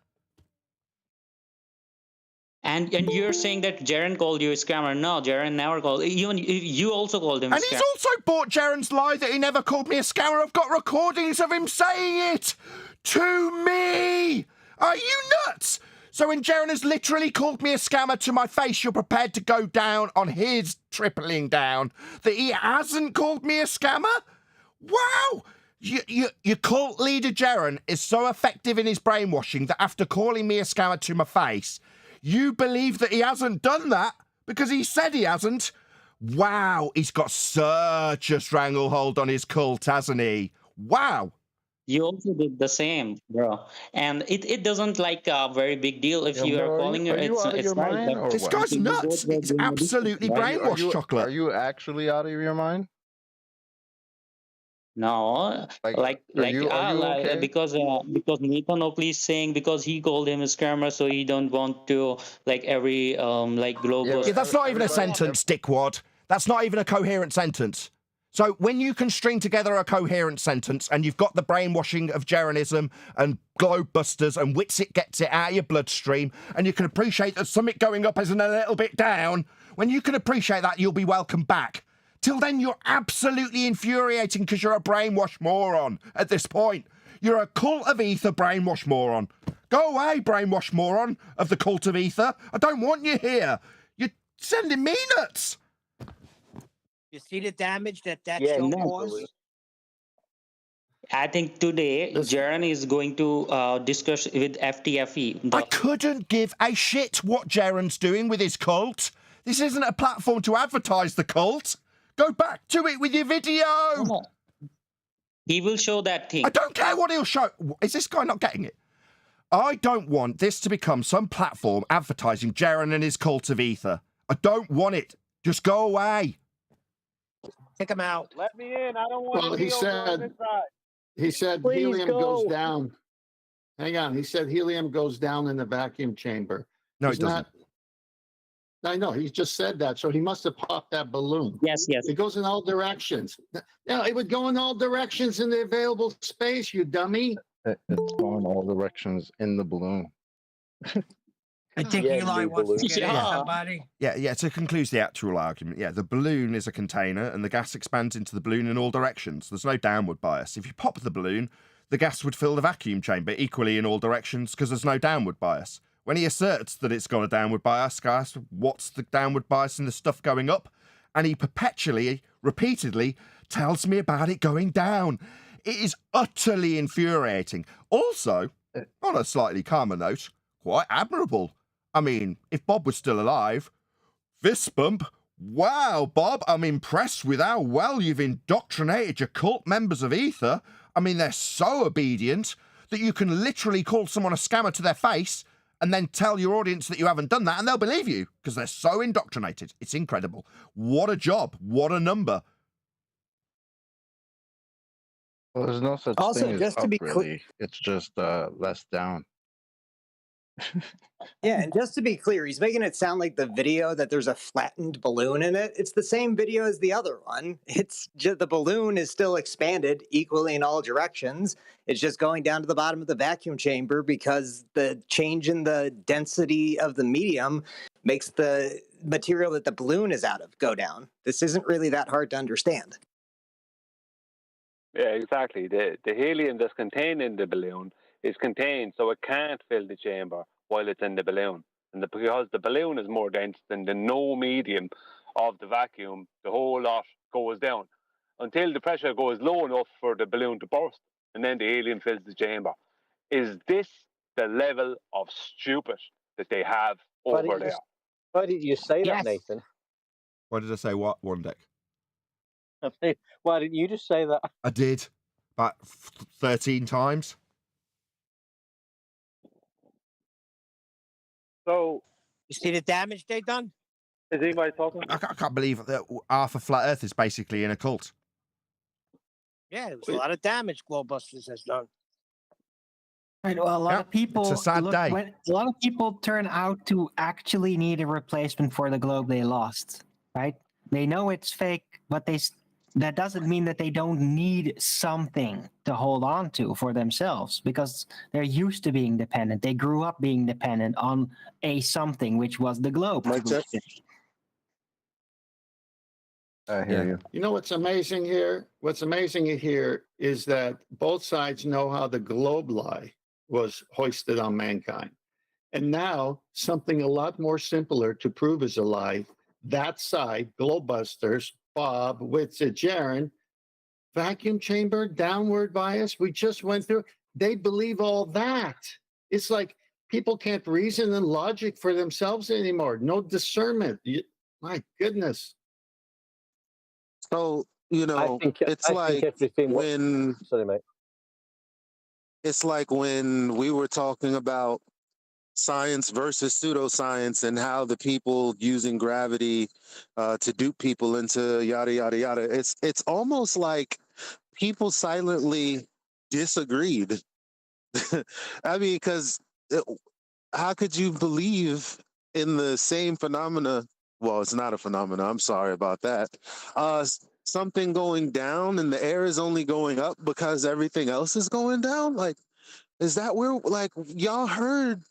And you're saying that Jaren called you a scammer. No, Jaren never called. Even you also called him a scammer. And he's also bought Jaren's lie that he never called me a scammer. I've got recordings of him saying it to me. Are you nuts? So when Jaren has literally called me a scammer to my face, you're prepared to go down on his tripling down that he hasn't called me a scammer? Wow! Your cult leader, Jaren, is so effective in his brainwashing that after calling me a scammer to my face, you believe that he hasn't done that because he said he hasn't? Wow, he's got such a stranglehold on his cult, hasn't he? Wow. You also did the same, bro. And it doesn't like a very big deal if you are calling her. It's mind, right. This guy's nuts. He's absolutely brainwashed, Chocolate. Are you actually out of your mind? No, okay? because Nathan Oakley is saying because he called him a scammer, so he don't want to like every global. Yeah, that's not even a sentence, dickwad. That's not even a coherent sentence. So when you can string together a coherent sentence and you've got the brainwashing of Jeranism and Globebusters and Witsit gets it out of your bloodstream and you can appreciate that something going up isn't a little bit down, when you can appreciate that, you'll be welcome back. Till then, you're absolutely infuriating because you're a brainwash moron at this point. You're a cult of Aether brainwash moron. Go away, brainwash moron of the cult of Aether. I don't want you here. You're sending me nuts. You see the damage that show caused? I think today This- Jaron is going to discuss with FTFE. I couldn't give a shit what Jaron's doing with his cult. This isn't a platform to advertise the cult. Go back to it with your video. No. He will show that thing. I don't care what he'll show. Is this guy not getting it? I don't want this to become some platform advertising Jaron and his cult of Aether. I don't want it. Just go away. Kick him out. Let me in. I don't want Well, to be he over on said- this side. He said Please helium goes go. down. Hang on. He said helium goes down in the vacuum chamber. No, He's it doesn't. I know. He just said that. So he must have popped that balloon. Yes, yes. It goes in all directions. No, it would go in all directions in the available space, you dummy. It's going all directions in the balloon. I think Yeah, Eli new wants to get in balloon. somebody. Yeah, to conclude the actual argument, the balloon is a container and the gas expands into the balloon in all directions. There's no downward bias. If you pop the balloon, the gas would fill the vacuum chamber equally in all directions because there's no downward bias. When he asserts that it's got a downward bias, guys, what's the downward bias in the stuff going up? And he perpetually, repeatedly tells me about it going down. It is utterly infuriating. Also, on a slightly calmer note, quite admirable. I mean, if Bob was still alive, fist bump. Wow, Bob, I'm impressed with how well you've indoctrinated your cult members of Aether. I mean, they're so obedient that you can literally call someone a scammer to their face and then tell your audience that you haven't done that and they'll believe you because they're so indoctrinated. It's incredible. What a job. What a number. Well, there's no such Also, thing as just to up, be clear- really. It's just less down. Yeah, and just to be clear, he's making it sound like the video that there's a flattened balloon in it. It's the same video as the other one. It's just the balloon is still expanded equally in all directions. It's just going down to the bottom of the vacuum chamber because the change in the density of the medium makes the material that the balloon is out of go down. This isn't really that hard to understand. Yeah, exactly. The helium that's contained in the balloon is contained, so it can't fill the chamber while it's in the balloon. And because the balloon is more dense than the no medium of the vacuum, the whole lot goes down until the pressure goes low enough for the balloon to burst, and then the helium fills the chamber. Is this the level of stupid that they have over there? Why did you say Yes. that, Nathan? Why did I say what, One Deck? Why didn't you just say that? I did. About 13 times. So, You see the damage they done? is anybody talking? I can't believe that half of Flat Earth is basically in a cult. Yeah, it was a lot of damage Globusters has done. Right, well, a lot Yeah, of people. it's a sad day. A lot of people turn out to actually need a replacement for the globe they lost. Right? They know it's fake, but that doesn't mean that they don't need something to hold on to for themselves because they're used to being dependent. They grew up being dependent on a something, which was the globe. Mic check. I hear you. You know what's amazing here? What's amazing here is that both sides know how the globe lie was hoisted on mankind. And now something a lot more simpler to prove is a lie. That side, Globusters, Bob, Witsit, Jaron, vacuum chamber, downward bias, we just went through. They believe all that. It's like people can't reason and logic for themselves anymore. No discernment. My goodness. So, you know, it's I like think everything. when Sorry, mate. it's like when we were talking about science versus pseudoscience and how the people using gravity to dupe people into yada yada yada. It's almost like people silently disagreed. I mean, because how could you believe in the same phenomena? Well, it's not a phenomena. I'm sorry about that. Something going down and the air is only going up because everything else is going down. Like, is that where, like, y'all heard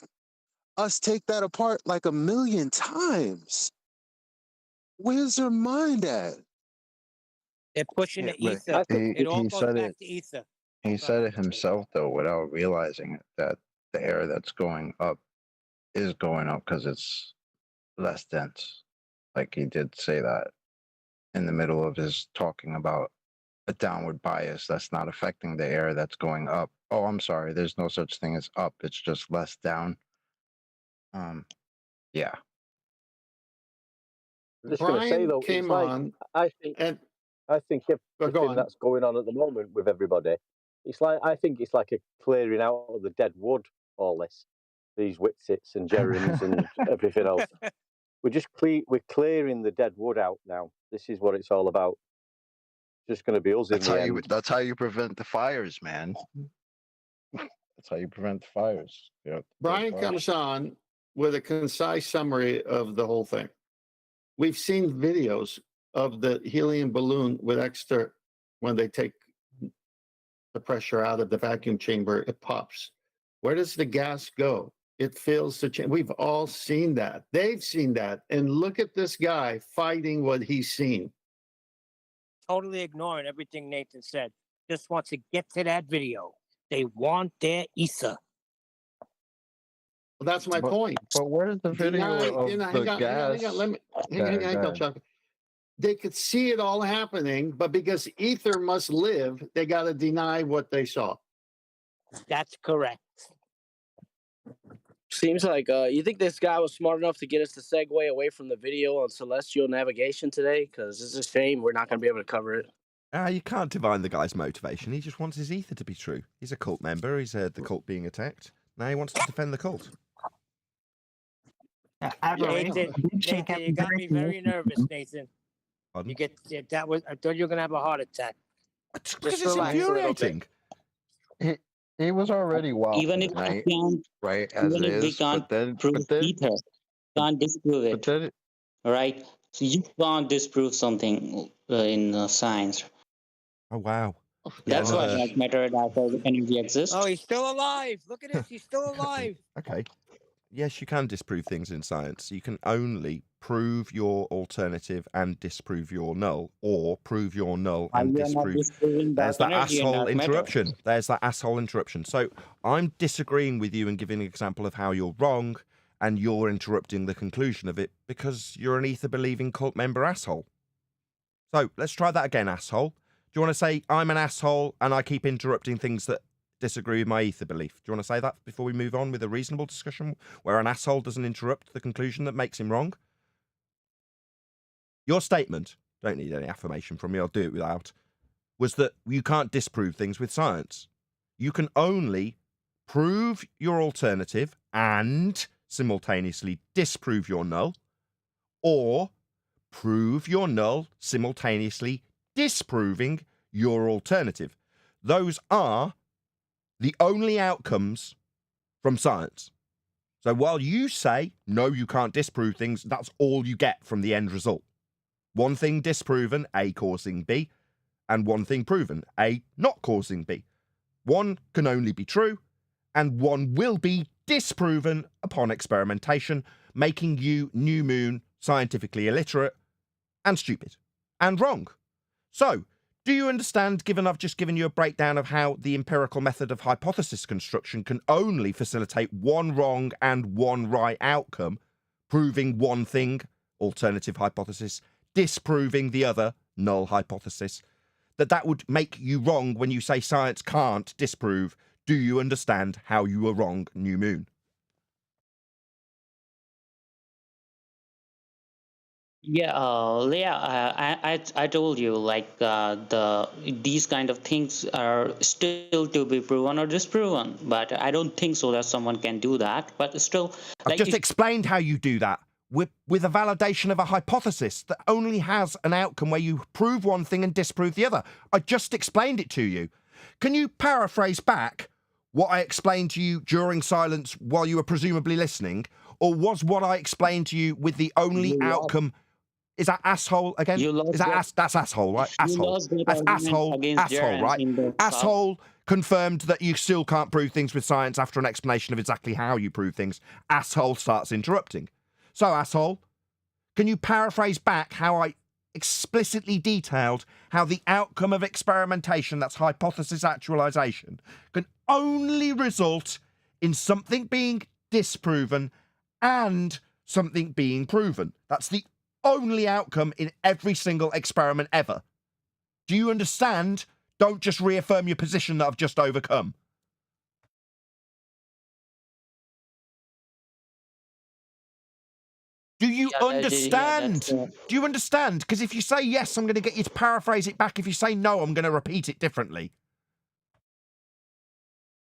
us take that apart like a million times? Where's your mind at? They're pushing the but ether. It all he goes said back it. to ether. He said it himself, though, without realizing it, that the air that's going up is going up because it's less dense. Like he did say that in the middle of his talking about a downward bias. That's not affecting the air that's going up. Oh, I'm sorry. There's no such thing as up. It's just less down. Yeah. I'm just going to say Brian though, came it's like on I think and everything go on. that's going on at the moment with everybody, I think it's like a clearing out of the dead wood. All these Witsits and Jerrums and everything else. We're clearing the dead wood out now. This is what it's all about. Just going to be us in the end. That's how you prevent the fires, man. That's how you prevent the fires. Yeah. Brian comes on with a concise summary of the whole thing. We've seen videos of the helium balloon with extra, when they take the pressure out of the vacuum chamber, it pops. Where does the gas go? It fills the chamber. We've all seen that. They've seen that. And look at this guy fighting what he's seen. Totally ignoring everything Nathan said. Just wants to get to that video. They want their Ether. Well, that's my point. But where's the video of the gas? Hang on, Chuck. They could see it all happening, but because Ether must live, they got to deny what they saw. That's correct. Seems like you think this guy was smart enough to get us to segue away from the video on celestial navigation today? Because it's a shame we're not going to be able to cover it. You can't divine the guy's motivation. He just wants his ether to be true. He's a cult member. He's heard the cult being attacked. Now he wants to defend the cult. Nathan, you got me very nervous, Nathan. Pardon? I thought you were going to have a heart attack. Because it's infuriating. He was already wild. Even if we can't, right, as even it if we is, can't prove ether, can't disprove it, right? So you can't disprove something in science. Oh, wow. That's why dark matter and dark energy exists. Oh, he's still alive. Look at this. He's still alive. Okay. Yes, you can disprove things in science. You can only prove your alternative and disprove your null, or prove your null and disprove. There's that asshole interruption. There's that asshole interruption. So I'm disagreeing with you and giving an example of how you're wrong, and you're interrupting the conclusion of it because you're an ether-believing cult member asshole. So let's try that again, asshole. Do you want to say I'm an asshole and I keep interrupting things that disagree with my ether belief? Do you want to say that before we move on with a reasonable discussion where an asshole doesn't interrupt the conclusion that makes him wrong? Your statement, don't need any affirmation from me, I'll do it without, was that you can't disprove things with science. You can only prove your alternative and simultaneously disprove your null, or prove your null simultaneously disproving your alternative. Those are the only outcomes from science. So while you say, no, you can't disprove things, that's all you get from the end result. One thing disproven, A causing B, and one thing proven, A not causing B. One can only be true, and one will be disproven upon experimentation, making you, New Moon, scientifically illiterate and stupid and wrong. So, do you understand, given I've just given you a breakdown of how the empirical method of hypothesis construction can only facilitate one wrong and one right outcome, proving one thing, alternative hypothesis, disproving the other, null hypothesis, that would make you wrong when you say science can't disprove? Do you understand how you were wrong, New Moon? I told you, like, these kind of things are still to be proven or disproven, but I don't think so that someone can do that. But still, I've just explained how you do that with a validation of a hypothesis that only has an outcome where you prove one thing and disprove the other. I just explained it to you. Can you paraphrase back what I explained to you during silence while you were presumably listening, or was what I explained to you with the only outcome? Is that asshole again? That's asshole, right? Asshole. That's asshole, right? Asshole confirmed that you still can't prove things with science after an explanation of exactly how you prove things. Asshole starts interrupting. So, asshole, can you paraphrase back how I explicitly detailed how the outcome of experimentation, that's hypothesis actualization, can only result in something being disproven and something being proven? That's the only outcome in every single experiment ever. Do you understand? Don't just reaffirm your position that I've just overcome. Do you understand? Do you understand? Because if you say yes, I'm going to get you to paraphrase it back. If you say no, I'm going to repeat it differently.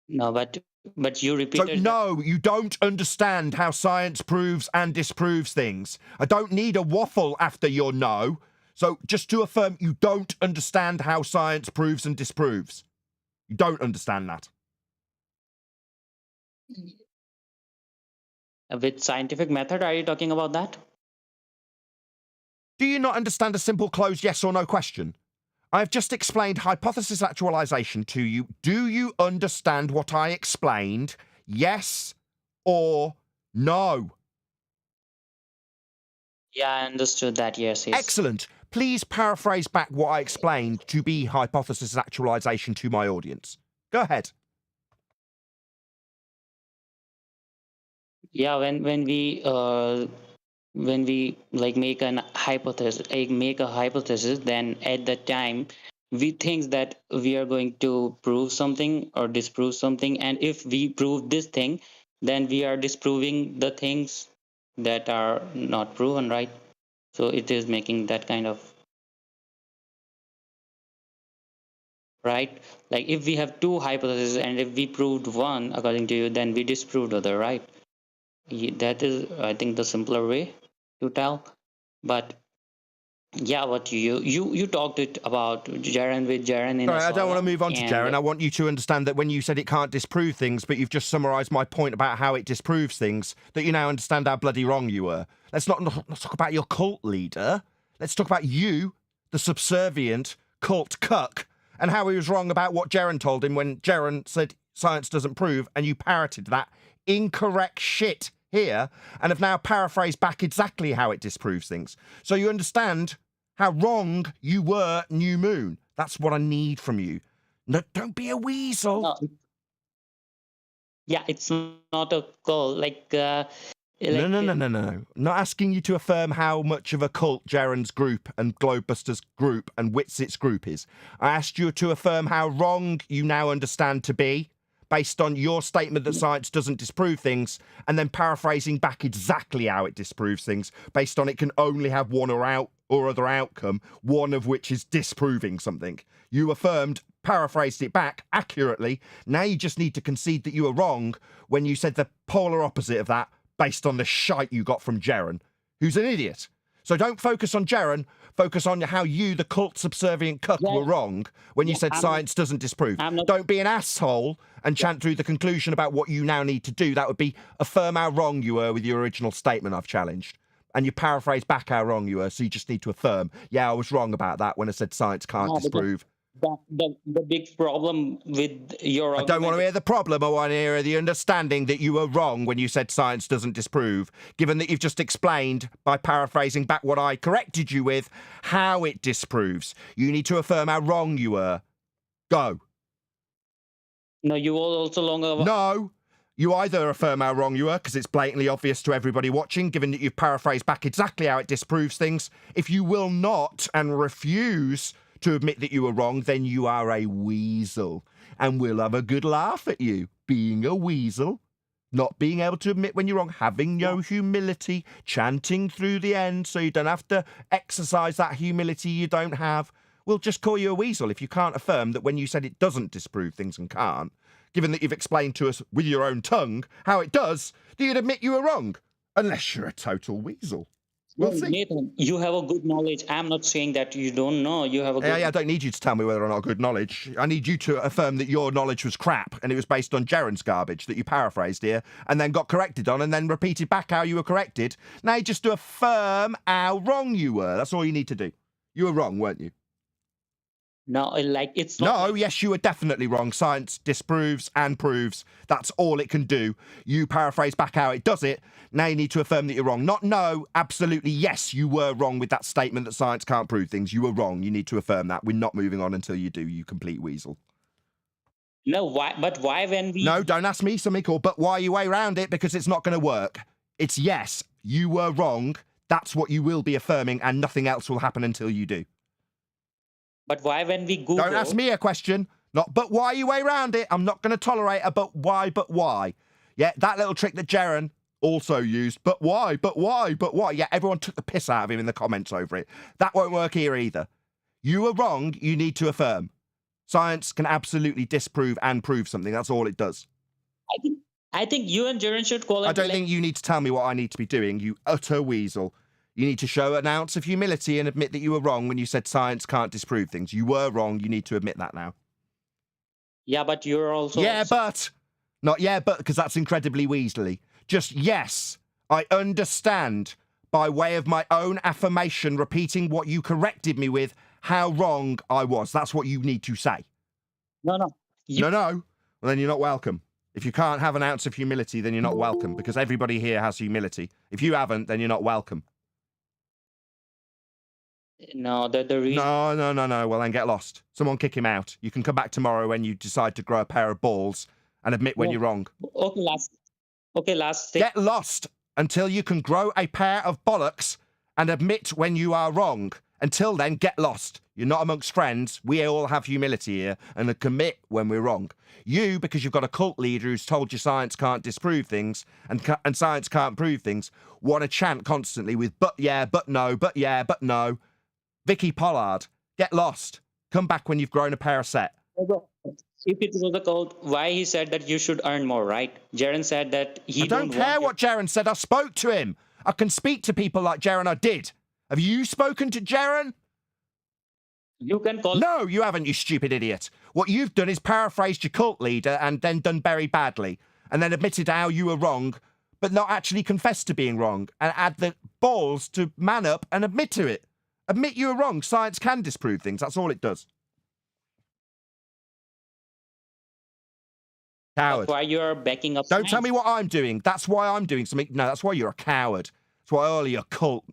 No, but you So repeated. no, you don't understand how science proves and disproves things. I don't need a waffle after your no. So just to affirm, you don't understand how science proves and disproves. You don't understand that. With scientific method, are you talking about that? Do you not understand a simple closed yes or no question? I have just explained hypothesis actualization to you. Do you understand what I explained? Yes or no? Yeah, I understood that. Yes, yes. Excellent. Please paraphrase back what I explained to be hypothesis actualization to my audience. Go ahead. Yeah, when we like make a hypothesis, then at that time we think that we are going to prove something or disprove something, and if we prove this thing, then we are disproving the things that are not proven, right? So it is making that kind of, right? Like if we have two hypotheses and if we proved one according to you, then we disproved other, right? That is, I think, the simpler way to tell. But yeah, what you talked it about Jaren with Jaren in. Sorry, I don't want to Asala, move on to Jaren. I want you to understand that when you said it can't disprove things, but you've just summarised my point about how it disproves things, that you now understand how bloody wrong you were. Let's not talk about your cult leader. Let's talk about you, the subservient cult cuck, and how he was wrong about what Jaren told him when Jaren said science doesn't prove, and you parroted that incorrect shit here and have now paraphrased back exactly how it disproves things. So you understand how wrong you were, New Moon. That's what I need from you. No, don't be a weasel. No. Yeah, it's not a call. No. Not asking you to affirm how much of a cult Jaren's group and Globebuster's group and Witsit's group is. I asked you to affirm how wrong you now understand to be, based on your statement that science doesn't disprove things, and then paraphrasing back exactly how it disproves things, based on it can only have one or other outcome, one of which is disproving something. You affirmed, paraphrased it back accurately. Now you just need to concede that you were wrong when you said the polar opposite of that, based on the shite you got from Jaren, who's an idiot. So don't focus on Jaren, focus on how you, the cult subservient cuck, were wrong when you said science doesn't disprove. Don't be an asshole and chant through the conclusion about what you now need to do. That would be affirm how wrong you were with your original statement I've challenged. And you paraphrase back how wrong you were, so you just need to affirm, yeah, I was wrong about that when I said science can't disprove. The big problem with your I don't want to hear the problem. I want to hear the understanding that you were wrong when you said science doesn't disprove, given that you've just explained, by paraphrasing back what I corrected you with, how it disproves. You need to affirm how wrong you were. Go. No, you will also longer. No. You either affirm how wrong you were, because it's blatantly obvious to everybody watching, given that you've paraphrased back exactly how it disproves things. If you will not and refuse to admit that you were wrong, then you are a weasel. And we'll have a good laugh at you, being a weasel, not being able to admit when you're wrong, having no humility, chanting through the end so you don't have to exercise that humility you don't have. We'll just call you a weasel if you can't affirm that when you said it doesn't disprove things and can't, given that you've explained to us with your own tongue how it does, that you'd admit you were wrong, unless you're a total weasel. We'll see. Nathan, you have a good knowledge. I'm not saying that you don't know. You have a good... Yeah, I don't need you to tell me whether or not good knowledge. I need you to affirm that your knowledge was crap and it was based on Jaren's garbage that you paraphrased here and then got corrected on and then repeated back how you were corrected. Now you just to affirm how wrong you were. That's all you need to do. You were wrong, weren't you? No, like it's not. No, yes, you were definitely wrong. Science disproves and proves. That's all it can do. You paraphrase back how it does it. Now you need to affirm that you're wrong. Not no, absolutely yes, you were wrong with that statement that science can't prove things. You were wrong. You need to affirm that. We're not moving on until you do, you complete weasel. No, why? But why when we... No, don't ask me something called but why you way around it, because it's not going to work. It's yes, you were wrong. That's what you will be affirming and nothing else will happen until you do. But why when we Google? Don't ask me a question. Not but why you way around it. I'm not going to tolerate a but why. Yeah, that little trick that Jaren also used. But why? Yeah, everyone took the piss out of him in the comments over it. That won't work here either. You were wrong. You need to affirm. Science can absolutely disprove and prove something. That's all it does. I think you and Jaren should call it. I don't think you need to tell me what I need to be doing, you utter weasel. You need to show an ounce of humility and admit that you were wrong when you said science can't disprove things. You were wrong. You need to admit that now. Yeah, but you're also. Yeah, but. Not yeah, but, because that's incredibly weaselly. Just yes, I understand, by way of my own affirmation, repeating what you corrected me with, how wrong I was. That's what you need to say. No. No. Well, then you're not welcome. If you can't have an ounce of humility, then you're not welcome, because everybody here has humility. If you haven't, then you're not welcome. No, the reason. No. Well, then get lost. Someone kick him out. You can come back tomorrow when you decide to grow a pair of balls and admit when you're wrong. Okay, last thing. Get lost until you can grow a pair of bollocks and admit when you are wrong. Until then, get lost. You're not amongst friends. We all have humility here and admit when we're wrong. You, because you've got a cult leader who's told you science can't disprove things and science can't prove things, want to chant constantly with but yeah, but no, but yeah, but no. Vicky Pollard, get lost. Come back when you've grown a pair of set. If it was a cult, why he said that you should earn more, right? Jaren said that he I don't care what Jaren said. I spoke to him. I can speak to people like Jaren. I did. Have you spoken to Jaren? You can call. No, you haven't, you stupid idiot. What you've done is paraphrased your cult leader and then done very badly, and then admitted how you were wrong, but not actually confessed to being wrong, and had the balls to man up and admit to it. Admit you were wrong. Science can disprove things. That's all it does. Coward. That's why you're backing up. Don't tell me what I'm doing. That's why I'm doing something. No, that's why you're a coward. That's why all your cult,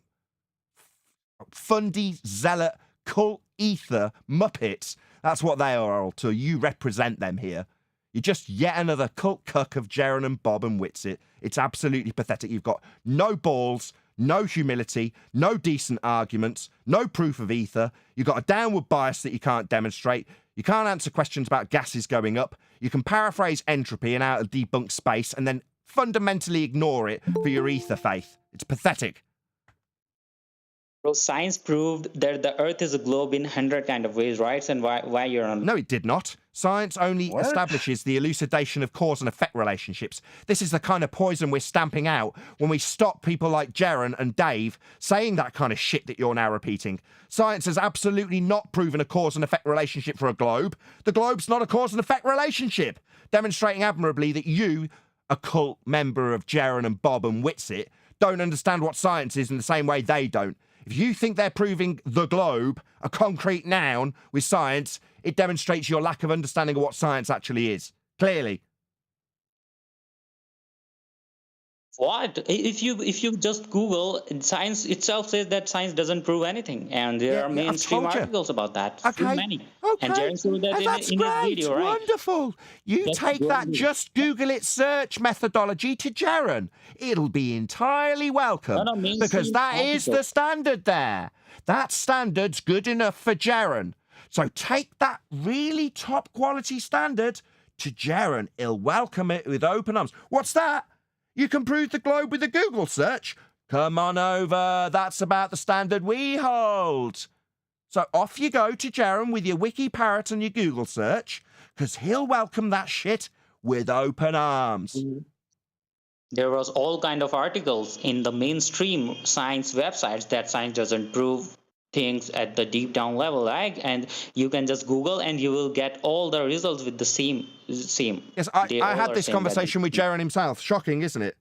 fundy, zealot, cult, ether, muppets, that's what they are all to. You represent them here. You're just yet another cult cuck of Jaren and Bob and Witsit. It's absolutely pathetic. You've got no balls, no humility, no decent arguments, no proof of ether. You've got a downward bias that you can't demonstrate. You can't answer questions about gases going up. You can paraphrase entropy and out of debunked space and then fundamentally ignore it for your ether faith. It's pathetic. Bro, science proved that the Earth is a globe in 100 kind of ways, right? And why you're on? No, it did not. Science only establishes the elucidation of cause and effect relationships. This is the kind of poison we're stamping out when we stop people like Jaren and Dave saying that kind of shit that you're now repeating. Science has absolutely not proven a cause and effect relationship for a globe. The globe's not a cause and effect relationship, demonstrating admirably that you, a cult member of Jaren and Bob and Witsit, don't understand what science is in the same way they don't. If you think they're proving the globe a concrete noun with science, it demonstrates your lack of understanding of what science actually is. Clearly. What? If you just Google, science itself says that science doesn't prove anything, and there are mainstream articles about that. Okay. Many. Okay. And Jaren showed that That's in great. his video, right? Wonderful. You Just take that Google it. just Google it search methodology to Jaren. It'll be entirely welcome. No, mainstream because that is the articles. standard there. That standard's good enough for Jaren. So take that really top quality standard to Jaren. He'll welcome it with open arms. What's that? You can prove the globe with a Google search? Come on over. That's about the standard we hold. So off you go to Jaren with your wiki parrot and your Google search, because he'll welcome that shit with open arms. There was all kind of articles in the mainstream science websites that science doesn't prove things at the deep down level, right? And you can just Google and you will get all the results with the same. Yes, They I all had are this saying that conversation with Jaren himself. Shocking, isn't it?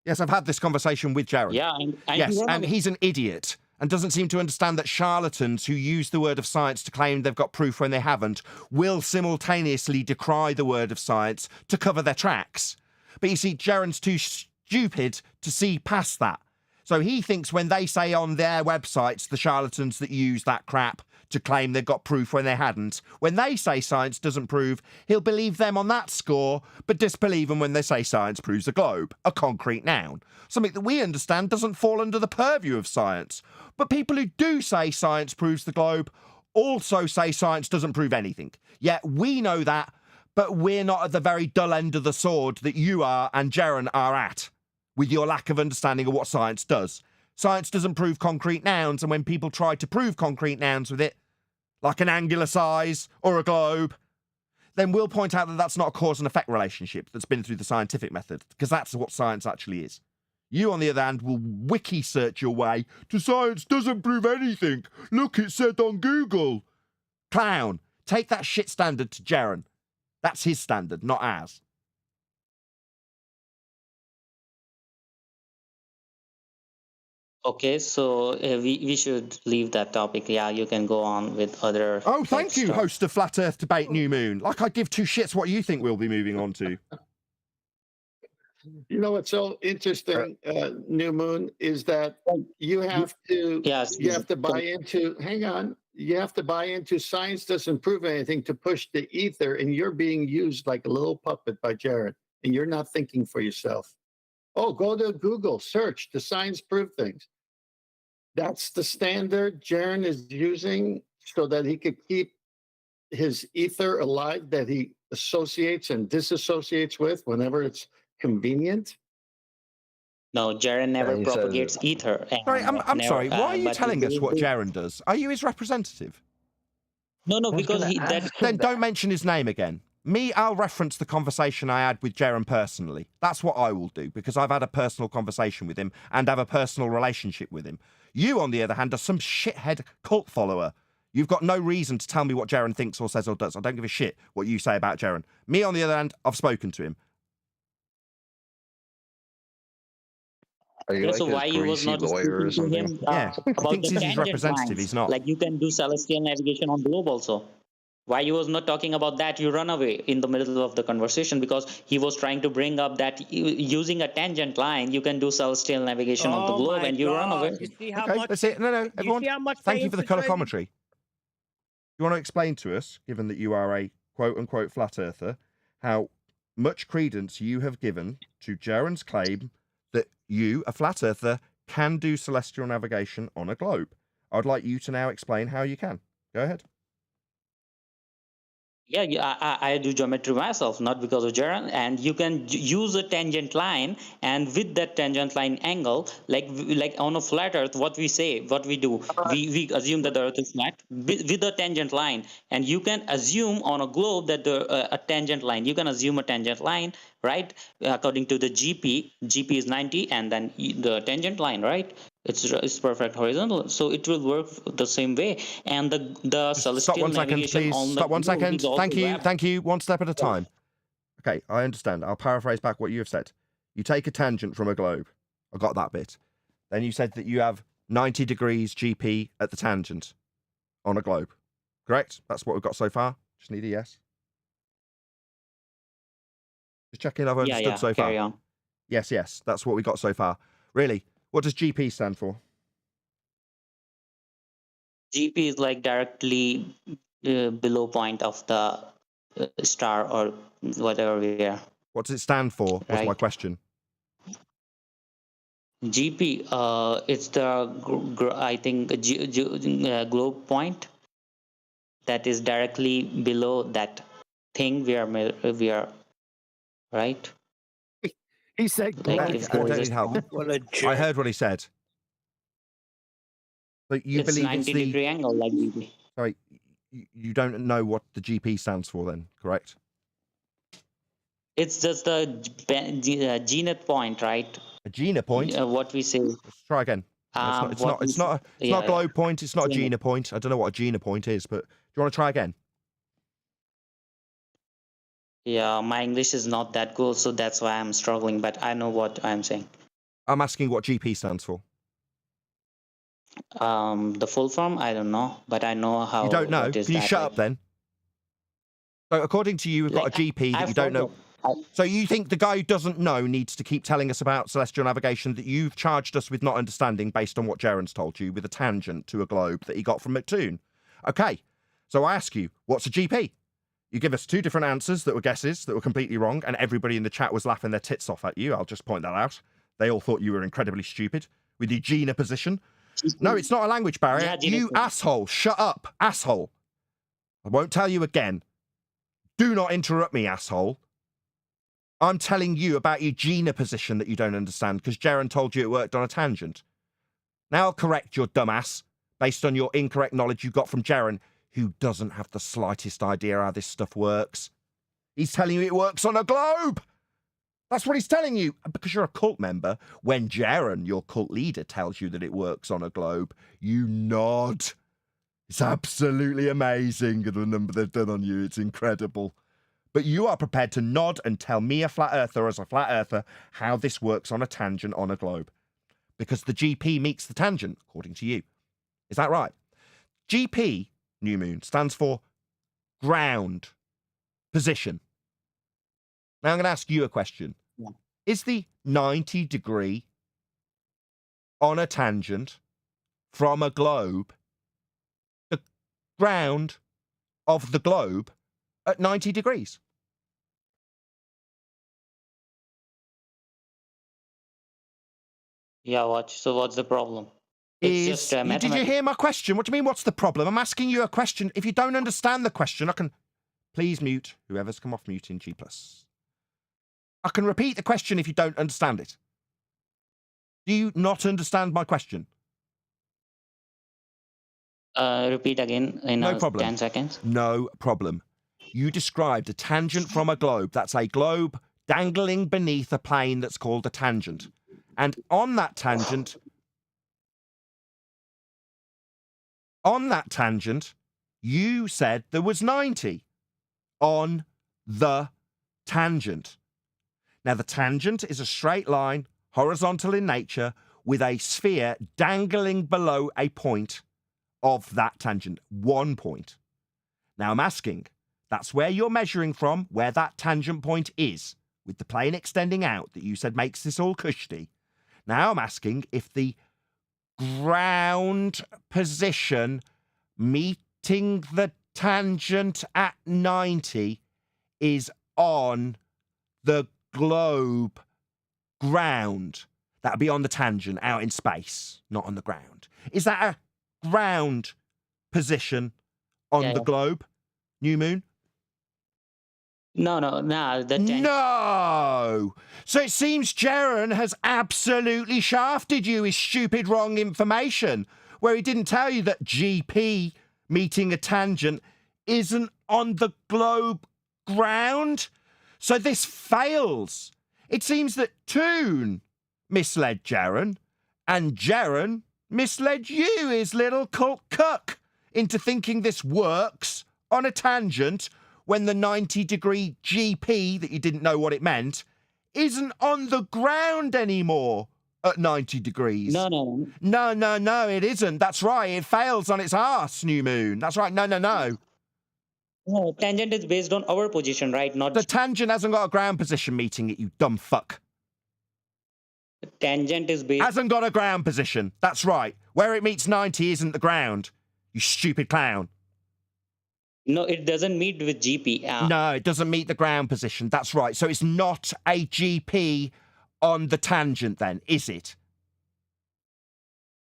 Yes, I've had this conversation with Jaren. Yeah, Yes, and he's an idiot and doesn't seem to understand that charlatans who use the word of science to claim they've got proof when they haven't will simultaneously decry the word of science to cover their tracks. But you see, Jaren's too stupid to see past that. So he thinks when they say on their websites, the charlatans that use that crap to claim they've got proof when they hadn't, when they say science doesn't prove, he'll believe them on that score, but disbelieve them when they say science proves a globe, a concrete noun, something that we understand doesn't fall under the purview of science. But people who do say science proves the globe also say science doesn't prove anything. Yet we know that, but we're not at the very dull end of the sword that you are and Jaren are at, with your lack of understanding of what science does. Science doesn't prove concrete nouns, and when people try to prove concrete nouns with it, like an angular size or a globe, then we'll point out that that's not a cause and effect relationship that's been through the scientific method, because that's what science actually is. You, on the other hand, will wiki search your way to science doesn't prove anything. Look, it said on Google. Clown, take that shit standard to Jaren. That's his standard, not ours. Okay, so we should leave that topic. Yeah, you can go on with other. Oh, thank you, stuff. host of Flat Earth Debate New Moon. Like I give two shits what you think we'll be moving on to. You know what's so interesting, New Moon, is that you have to buy into. Hang on, you have to buy into science doesn't prove anything to push the ether, and you're being used like a little puppet by Jared, and you're not thinking for yourself. Oh, go to Google, search the science prove things. That's the standard Jared is using so that he could keep his ether alive that he associates and disassociates with whenever it's convenient. No, Jaren never propagates ether. Sorry, I'm sorry. Why are you telling us what Jaren does? Are you his representative? No, because Then don't mention his name again. Me, I'll reference the conversation I had with Jaren personally. That's what I will do, because I've had a personal conversation with him and have a personal relationship with him. You, on the other hand, are some shithead cult follower. You've got no reason to tell me what Jaren thinks or says or does. I don't give a shit what you say about Jaren. Me, on the other hand, I've spoken to him. Are you so like why you was not lawyer or speaking to something? him Yeah, he about thinks the he's his tangent representative. lines? He's not. Like you can do celestial navigation on globe also. Why you was not talking about that? You run away in the middle of the conversation because he was trying to bring up that using a tangent line, you can do celestial navigation on the globe, and you run away. You see how Okay, much? that's it. No, You everyone. see how much Thank they you for the colour infiltrated? commentary. You want to explain to us, given that you are a quote-unquote flat earther, how much credence you have given to Jaren's claim that you, a flat earther, can do celestial navigation on a globe. I'd like you to now explain how you can. Go ahead. Yeah, I do geometry myself, not because of Jaren. And you can use a tangent line, and with that tangent line angle, like on a flat Earth, what we do, we assume that the Earth is flat with a tangent line, and you can assume on a globe that a tangent line. You can assume a tangent line, right? According to the GP is 90, and then the tangent line, right? It's perfect horizontal, so it will work the same way. And the celestial Stop 1 second, navigation please. on the Stop 1 globe second. is also Thank you. One step at a time. Okay, I understand. I'll paraphrase back what you have said. You take a tangent from a globe. I got that bit. Then you said that you have 90 degrees GP at the tangent on a globe. Correct? That's what we've got so far. Just need a yes. Just checking I've understood so far. Carry on. Yes. That's what we got so far. Really? What does GP stand for? GP is like directly below point of the star or whatever we are. What does it stand for? Was my Right. question. GP, it's the I think globe point that is directly below that thing we are right. He said, Like I if don't there is need help. "What a I jerk!" heard what he said. But you it's believe 90 it's the... degree angle like GP. Sorry, you don't know what the GP stands for then, correct? It's just the zenith point, right? A Gina point? What we say. Let's try again. It's not a globe point, it's not a Gina point. I don't know what a Gina point is, but do you want to try again? Yeah, my English is not that good, so that's why I'm struggling, but I know what I'm saying. I'm asking what GP stands for. The full form, I don't know, but I know how. You don't know? what is Can you that, shut like- up then? So according to you, we've got a GP that I you don't know. forgot. So you think the guy who doesn't know needs to keep telling us about celestial navigation that you've charged us with not understanding based on what Jaren's told you with a tangent to a globe that he got from McToon? Okay, so I ask you, what's a GP? You give us two different answers that were guesses that were completely wrong, and everybody in the chat was laughing their tits off at you. I'll just point that out. They all thought you were incredibly stupid with the Gina position. No, it's not a language barrier. Yeah, You asshole. Shut up, asshole. I won't tell you again. Do not interrupt me, asshole. I'm telling you about your Gina position that you don't understand because Jaren told you it worked on a tangent. Now I'll correct your dumbass based on your incorrect knowledge you got from Jaren, who doesn't have the slightest idea how this stuff works. He's telling you it works on a globe. That's what he's telling you. Because you're a cult member, when Jaren, your cult leader, tells you that it works on a globe, you nod. It's absolutely amazing, the number they've done on you. It's incredible. But you are prepared to nod and tell me, a flat earther, as a flat earther, how this works on a tangent on a globe. Because the GP meets the tangent, according to you. Is that right? GP, New Moon, stands for ground position. Now I'm going to ask you a question. Yeah. Is the 90 degree on a tangent from a globe the ground of the globe at 90 degrees? Yeah, watch. So what's the problem? Did you hear my question? What do you mean, what's the problem? I'm asking you a question. If you don't understand the question, I can... Please mute whoever's come off mute in G+. I can repeat the question if you don't understand it. Do you not understand my question? Repeat again in No problem. 10 seconds. No problem. You described a tangent from a globe. That's a globe dangling beneath a plane that's called a tangent. And on that tangent, you said there was 90 on the tangent. Now, the tangent is a straight line, horizontal in nature, with a sphere dangling below a point of that tangent, 1 point. Now, I'm asking, that's where you're measuring from, where that tangent point is, with the plane extending out that you said makes this all cushy. Now, I'm asking if the ground position meeting the tangent at 90 is on the globe ground. That would be on the tangent, out in space, not on the ground. Is that a ground position on the globe, New Moon? No. No! So it seems Jaren has absolutely shafted you with stupid wrong information, where he didn't tell you that GP meeting a tangent isn't on the globe ground. So this fails. It seems that Toon misled Jaren, and Jaren misled you, his little cult cuck, into thinking this works on a tangent when the 90-degree GP, that you didn't know what it meant, isn't on the ground anymore at 90 degrees. No, it isn't. That's right. It fails on its arse, New Moon. That's right. No. No, tangent is based on our position, right? Not the tangent hasn't got a ground position meeting it, you dumb fuck. Tangent is based... Hasn't got a ground position. That's right. Where it meets 90 isn't the ground. You stupid clown. No, it doesn't meet with GP. No, it doesn't meet the ground position. That's right. So it's not a GP on the tangent then, is it?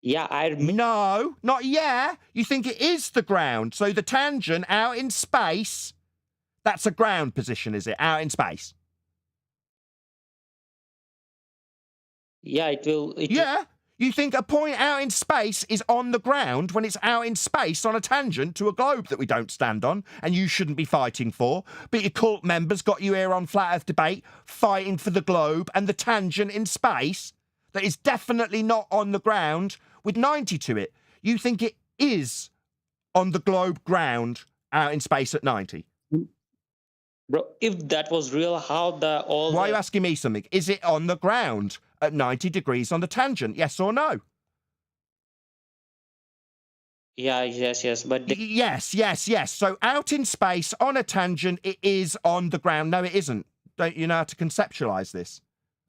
Yeah, No, not yeah. You think it is the ground. So the tangent out in space, that's a ground position, is it? Out in space. Yeah, it will. You think a point out in space is on the ground when it's out in space on a tangent to a globe that we don't stand on and you shouldn't be fighting for. But your cult members got you here on Flat Earth Debate fighting for the globe and the tangent in space that is definitely not on the ground with 90 to it. You think it is on the globe ground out in space at 90. Bro, if that was real, how Why are you asking me something? Is it on the ground at 90 degrees on the tangent? Yes or no? Yeah, yes. But yes. So out in space on a tangent, it is on the ground. No, it isn't. Don't you know how to conceptualize this?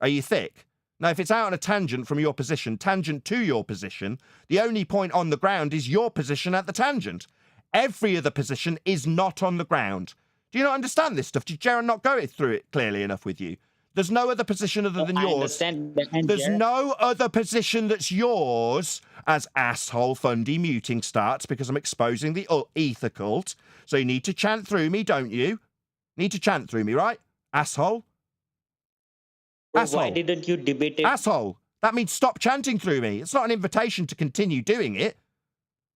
Are you thick? Now, if it's out on a tangent from your position, tangent to your position, the only point on the ground is your position at the tangent. Every other position is not on the ground. Do you not understand this stuff? Did Jaren not go through it clearly enough with you? There's no other position other than I yours. understand that. And There's Jared, no other position that's yours as asshole fundy muting starts because I'm exposing the ether cult. So you need to chant through me, don't you? Need to chant through me, right? Asshole. why Asshole. didn't you debate it? Asshole. That means stop chanting through me. It's not an invitation to continue doing it.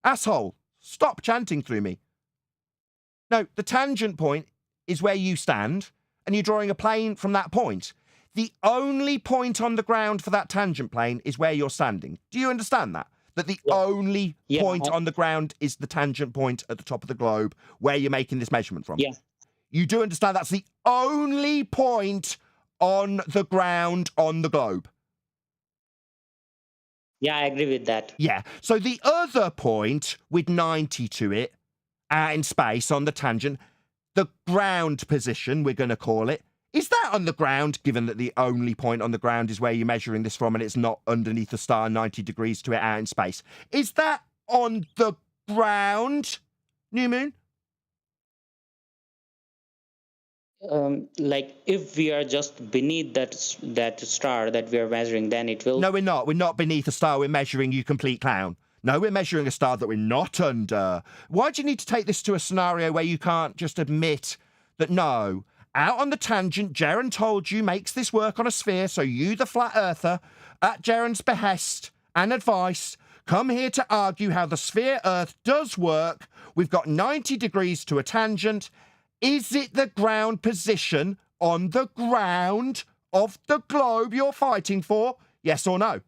Asshole. Stop chanting through me. No, the tangent point is where you stand, and you're drawing a plane from that point. The only point on the ground for that tangent plane is where you're standing. Do you understand that? That the only point on the ground is the tangent point at the top of the globe where you're making this measurement from. Yeah. You do understand that's the only point on the ground on the globe. Yeah, I agree with that. Yeah. So the other point with 90 to it out in space on the tangent, the ground position, we're going to call it, is that on the ground, given that the only point on the ground is where you're measuring this from and it's not underneath the star 90 degrees to it out in space? Is that on the ground, New Moon? Like if we are just beneath that star that we are measuring, then it will. No, we're not. We're not beneath a star. We're measuring, you complete clown. No, we're measuring a star that we're not under. Why do you need to take this to a scenario where you can't just admit that no, out on the tangent, Jaren told you makes this work on a sphere, so you, the flat earther, at Jaren's behest and advice, come here to argue how the sphere Earth does work. We've got 90 degrees to a tangent. Is it the ground position on the ground of the globe you're fighting for? Yes or no?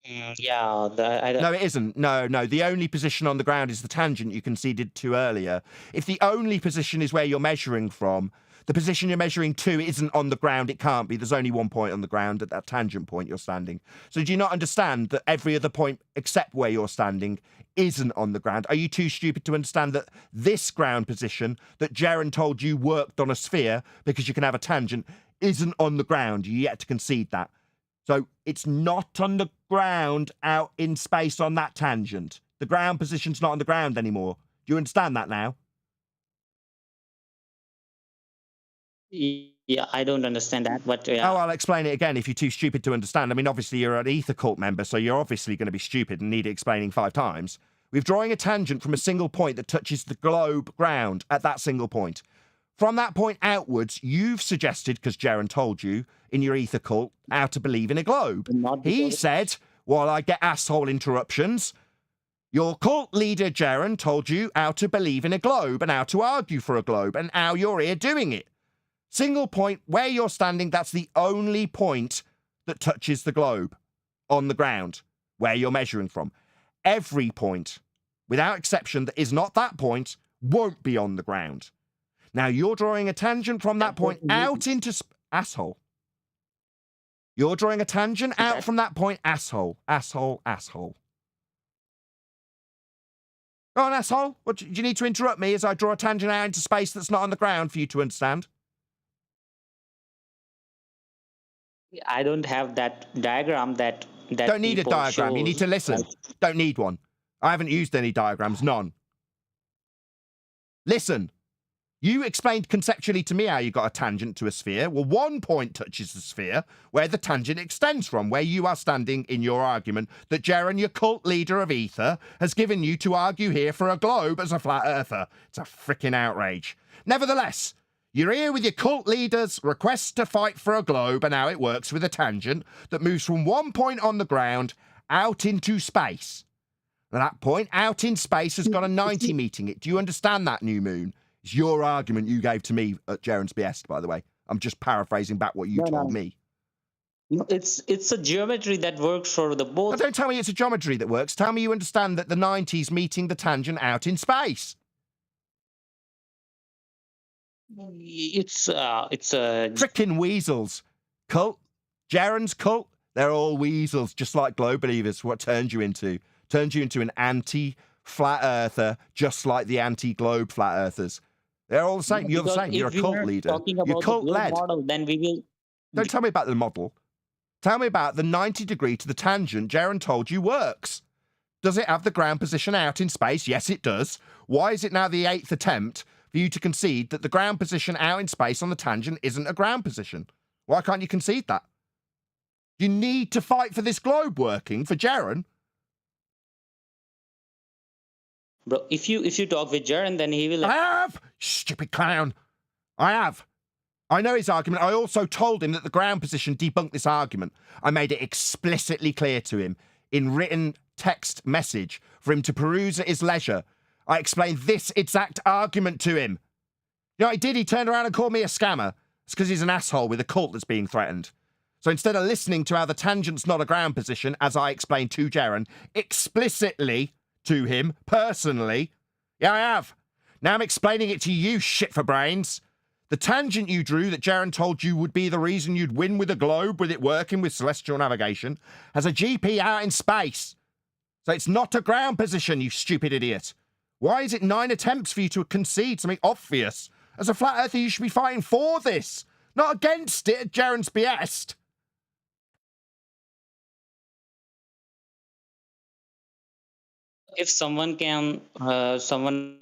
Yeah. No, it isn't. No. The only position on the ground is the tangent you conceded to earlier. If the only position is where you're measuring from, the position you're measuring to isn't on the ground. It can't be. There's only one point on the ground at that tangent point you're standing. So do you not understand that every other point except where you're standing isn't on the ground? Are you too stupid to understand that this ground position that Jaren told you worked on a sphere because you can have a tangent isn't on the ground? You yet to concede that. So it's not on the ground out in space on that tangent. The ground position's not on the ground anymore. Do you understand that now? Yeah, I don't understand that, but Oh, I'll explain it again if you're too stupid to understand. I mean, obviously, you're an Ether cult member, so you're obviously going to be stupid and need it explaining 5 times. We're drawing a tangent from a single point that touches the globe ground at that single point. From that point outwards, you've suggested, because Jaren told you in your Ether cult, how to believe in a globe. He said, while I get asshole interruptions, your cult leader, Jaren, told you how to believe in a globe and how to argue for a globe and how you're here doing it. Single point where you're standing, that's the only point that touches the globe on the ground where you're measuring from. Every point, without exception, that is not that point won't be on the ground. Now, you're drawing a tangent from that point out into... Asshole. You're drawing a tangent out from that point. Asshole. Asshole. Asshole. Go on, asshole. What, do you need to interrupt me as I draw a tangent out into space that's not on the ground for you to understand? I don't have that diagram that Don't need a people diagram. You need to shows. listen. Don't need one. I haven't used any diagrams. None. Listen. You explained conceptually to me how you got a tangent to a sphere. Well, one point touches the sphere where the tangent extends from, where you are standing in your argument that Jaren, your cult leader of Ether, has given you to argue here for a globe as a flat earther. It's a freaking outrage. Nevertheless, you're here with your cult leader's request to fight for a globe and how it works with a tangent that moves from one point on the ground out into space. And that point out in space has got a 90 meeting it. Do you understand that, New Moon? It's your argument you gave to me at Jaren's behest, by the way. I'm just paraphrasing back what you told me. No, it's a geometry that works for the both. Now, don't tell me it's a geometry that works. Tell me you understand that the 90's meeting the tangent out in space. It's a Frickin' weasels. Cult. Jaren's cult. They're all weasels, just like globe believers. What turned you into? Turned you into an anti-flat earther, just like the anti-globe flat earthers. They're all the same. You're the same. You're a cult leader. You're cult-led. Then we will. Don't tell me about the model. Tell me about the 90 degree to the tangent Jaren told you works. Does it have the ground position out in space? Yes, it does. Why is it now the 8th attempt for you to concede that the ground position out in space on the tangent isn't a ground position? Why can't you concede that? You need to fight for this globe working for Jaren. Bro, if you talk with Jaren, then he will. I have! Stupid clown. I have. I know his argument. I also told him that the ground position debunked this argument. I made it explicitly clear to him in written text message for him to peruse at his leisure. I explained this exact argument to him. You know what he did? He turned around and called me a scammer. It's because he's an asshole with a cult that's being threatened. So instead of listening to how the tangent's not a ground position, as I explained to Jaren, explicitly to him, personally, yeah, I have. Now I'm explaining it to you, shit for brains. The tangent you drew that Jaren told you would be the reason you'd win with a globe with it working with celestial navigation has a GP out in space. So it's not a ground position, you stupid idiot. Why is it 9 attempts for you to concede something obvious? As a flat earther, you should be fighting for this, not against it at Jaren's behest. If someone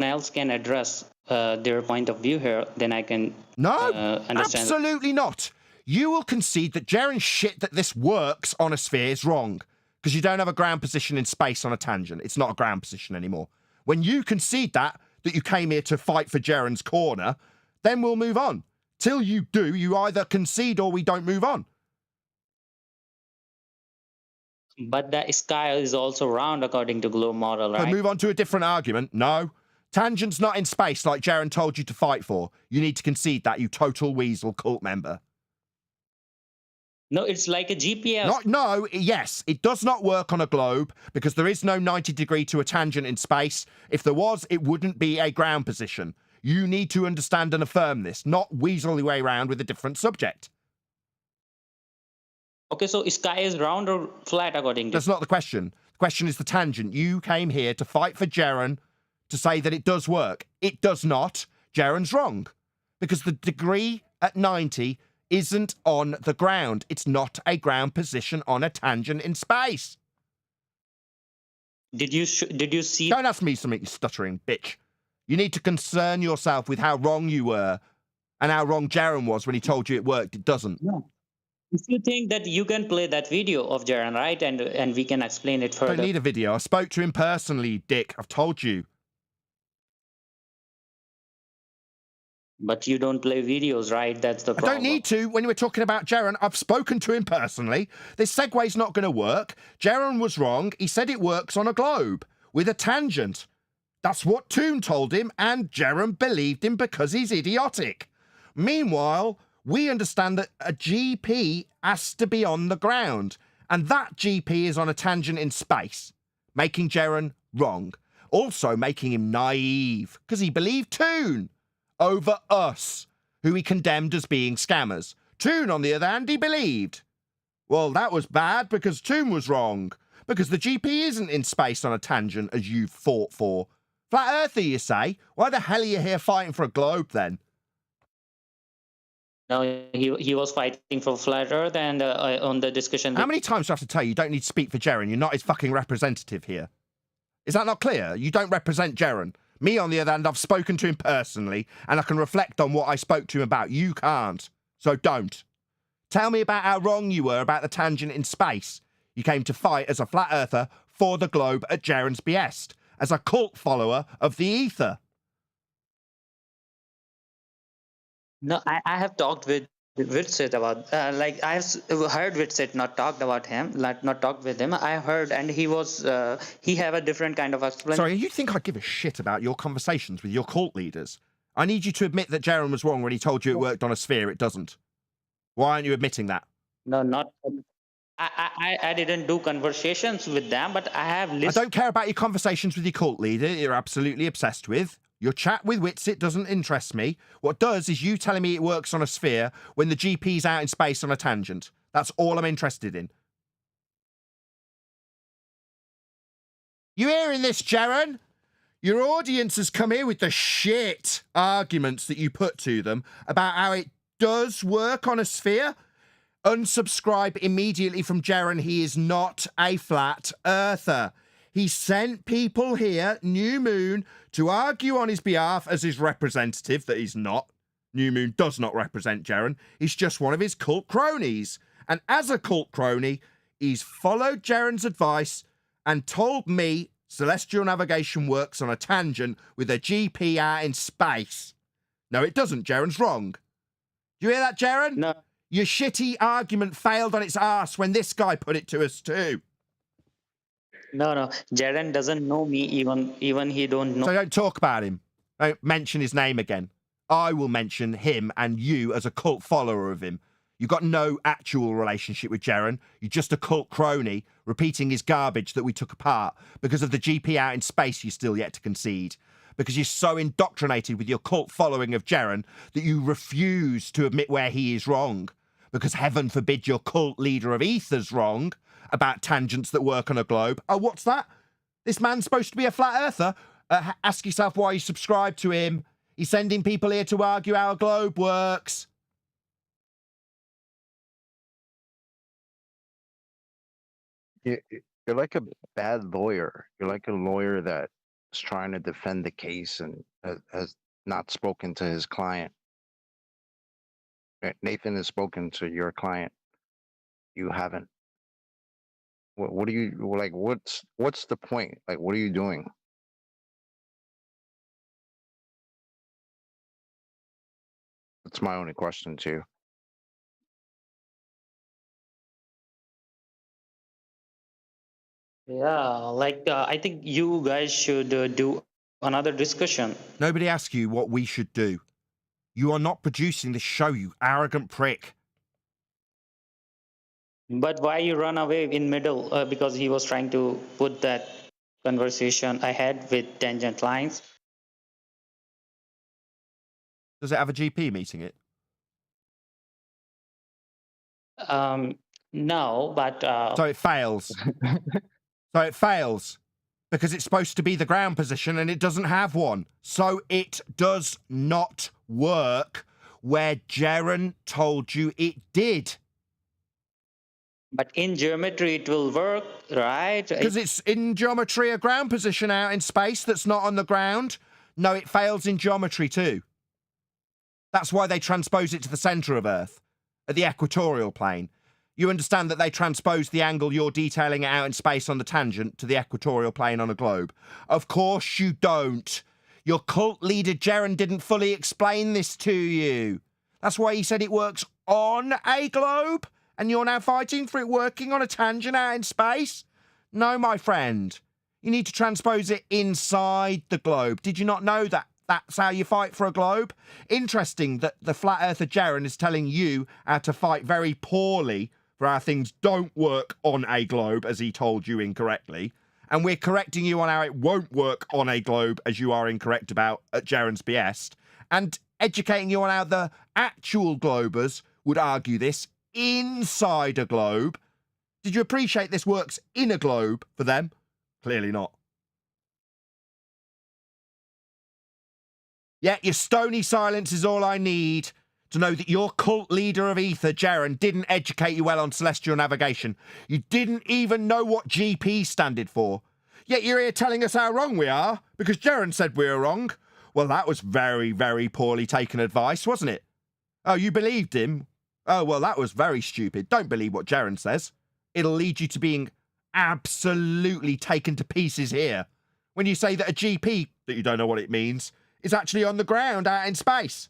else can address their point of view here, then I can understand. Absolutely not. You will concede that Jaren's shit that this works on a sphere is wrong because you don't have a ground position in space on a tangent. It's not a ground position anymore. When you concede that you came here to fight for Jaren's corner, then we'll move on. Till you do, you either concede or we don't move on. But the sky is also round according to globe model, right? So move on to a different argument. No. Tangent's not in space like Jaren told you to fight for. You need to concede that, you total weasel cult member. No, it's like a GPS. Yes, it does not work on a globe because there is no 90 degree to a tangent in space. If there was, it wouldn't be a ground position. You need to understand and affirm this, not weasel your way around with a different subject. Okay, so sky is round or flat according to... That's not the question. The question is the tangent. You came here to fight for Jaren to say that it does work. It does not. Jaren's wrong. Because the degree at 90 isn't on the ground. It's not a ground position on a tangent in space. Did you see... Don't ask me something, you stuttering bitch. You need to concern yourself with how wrong you were and how wrong Jaren was when he told you it worked. It doesn't. No. If you think that you can play that video of Jaren, right, and we can explain it further. I don't need a video. I spoke to him personally, Dick. I've told you. But you don't play videos, right? That's the problem. I don't need to. When we're talking about Jaren, I've spoken to him personally. This segue's not going to work. Jaren was wrong. He said it works on a globe with a tangent. That's what Toon told him, and Jaren believed him because he's idiotic. Meanwhile, we understand that a GP has to be on the ground, and that GP is on a tangent in space, making Jaren wrong. Also making him naive, because he believed Toon over us, who he condemned as being scammers. Toon, on the other hand, he believed. Well, that was bad, because Toon was wrong, because the GP isn't in space on a tangent, as you fought for. Flat Earther, you say? Why the hell are you here fighting for a globe, then? No, he was fighting for flat Earth and on the discussion. How many times do I have to tell you, you don't need to speak for Jaren? You're not his fucking representative here. Is that not clear? You don't represent Jaren. Me, on the other hand, I've spoken to him personally, and I can reflect on what I spoke to him about. You can't. So don't. Tell me about how wrong you were about the tangent in space. You came to fight as a flat earther for the globe at Jaren's behest, as a cult follower of the Aether. No, I have talked with Witsit about, I have heard Witsit, not talked about him, not talked with him. I heard, and he have a different kind of explanation. Sorry, you think I give a shit about your conversations with your cult leaders? I need you to admit that Jaren was wrong when he told you it worked on a sphere. It doesn't. Why aren't you admitting that? No, not... I didn't do conversations with them, but I have listened. I don't care about your conversations with your cult leader you're absolutely obsessed with. Your chat with Witsit doesn't interest me. What does is you telling me it works on a sphere when the GP's out in space on a tangent. That's all I'm interested in. You hearing this, Jaren? Your audience has come here with the shit arguments that you put to them about how it does work on a sphere. Unsubscribe immediately from Jaren. He is not a flat earther. He sent people here, New Moon, to argue on his behalf as his representative that he's not. New Moon does not represent Jaren. He's just one of his cult cronies. And as a cult crony, he's followed Jaren's advice and told me celestial navigation works on a tangent with a GP out in space. No, it doesn't. Jaren's wrong. Do you hear that, Jaren? No. Your shitty argument failed on its arse when this guy put it to us too. No. Jaren doesn't know me. Even he don't know. So don't talk about him. Don't mention his name again. I will mention him and you as a cult follower of him. You've got no actual relationship with Jaren. You're just a cult crony repeating his garbage that we took apart because of the GP out in space you're still yet to concede. Because you're so indoctrinated with your cult following of Jaren that you refuse to admit where he is wrong. Because heaven forbid your cult leader of Aether's wrong about tangents that work on a globe. Oh, what's that? This man's supposed to be a flat earther? Ask yourself why you subscribe to him. He's sending people here to argue how a globe works. You're like a bad lawyer. You're like a lawyer that is trying to defend the case and has not spoken to his client. Nathan has spoken to your client. You haven't. What do you like? What's the point? Like, what are you doing? That's my only question to you. Yeah, like I think you guys should do another discussion. Nobody asked you what we should do. You are not producing this show, you arrogant prick. But why you run away in middle? Because he was trying to put that conversation ahead with tangent lines. Does it have a GP meeting it? No, but So it fails. So it fails. Because it's supposed to be the ground position and it doesn't have one. So it does not work where Jaren told you it did. but in geometry it will work, right? Because it's in geometry a ground position out in space that's not on the ground. No, it fails in geometry too. That's why they transpose it to the centre of Earth, at the equatorial plane. You understand that they transpose the angle you're detailing it out in space on the tangent to the equatorial plane on a globe. Of course you don't. Your cult leader Jaren didn't fully explain this to you. That's why he said it works on a globe, and you're now fighting for it working on a tangent out in space? No, my friend. You need to transpose it inside the globe. Did you not know that? That's how you fight for a globe? Interesting that the flat earther Jaren is telling you how to fight very poorly for how things don't work on a globe, as he told you incorrectly. And we're correcting you on how it won't work on a globe, as you are incorrect about at Jaren's behest. And educating you on how the actual globers would argue this inside a globe. Did you appreciate this works in a globe for them? Clearly not. Yeah, your stony silence is all I need to know that your cult leader of Aether, Jaren, didn't educate you well on celestial navigation. You didn't even know what GP standed for. Yet you're here telling us how wrong we are because Jaren said we were wrong. Well, that was very, very poorly taken advice, wasn't it? Oh, you believed him? Oh, well, that was very stupid. Don't believe what Jaren says. It'll lead you to being absolutely taken to pieces here. When you say that a GP, that you don't know what it means, is actually on the ground out in space.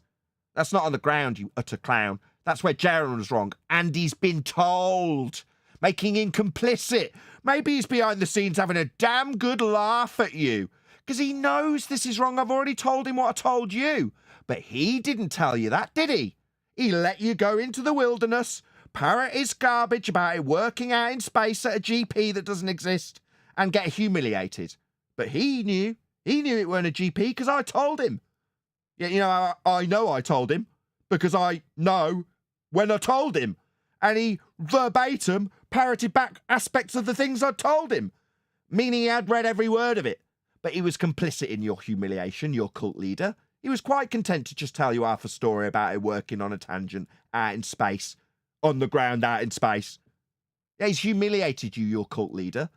That's not on the ground, you utter clown. That's where Jaren was wrong. And he's been told, making him complicit. Maybe he's behind the scenes having a damn good laugh at you. Because he knows this is wrong. I've already told him what I told you. But he didn't tell you that, did he? He let you go into the wilderness, parrot his garbage about it working out in space at a GP that doesn't exist, and get humiliated. But he knew. He knew it weren't a GP because I told him. Yeah, you know, I know I told him because I know when I told him. And he verbatim parroted back aspects of the things I told him, meaning he had read every word of it. But he was complicit in your humiliation, your cult leader. He was quite content to just tell you half a story about it working on a tangent out in space, on the ground out in space. Yeah, he's humiliated you, your cult leader.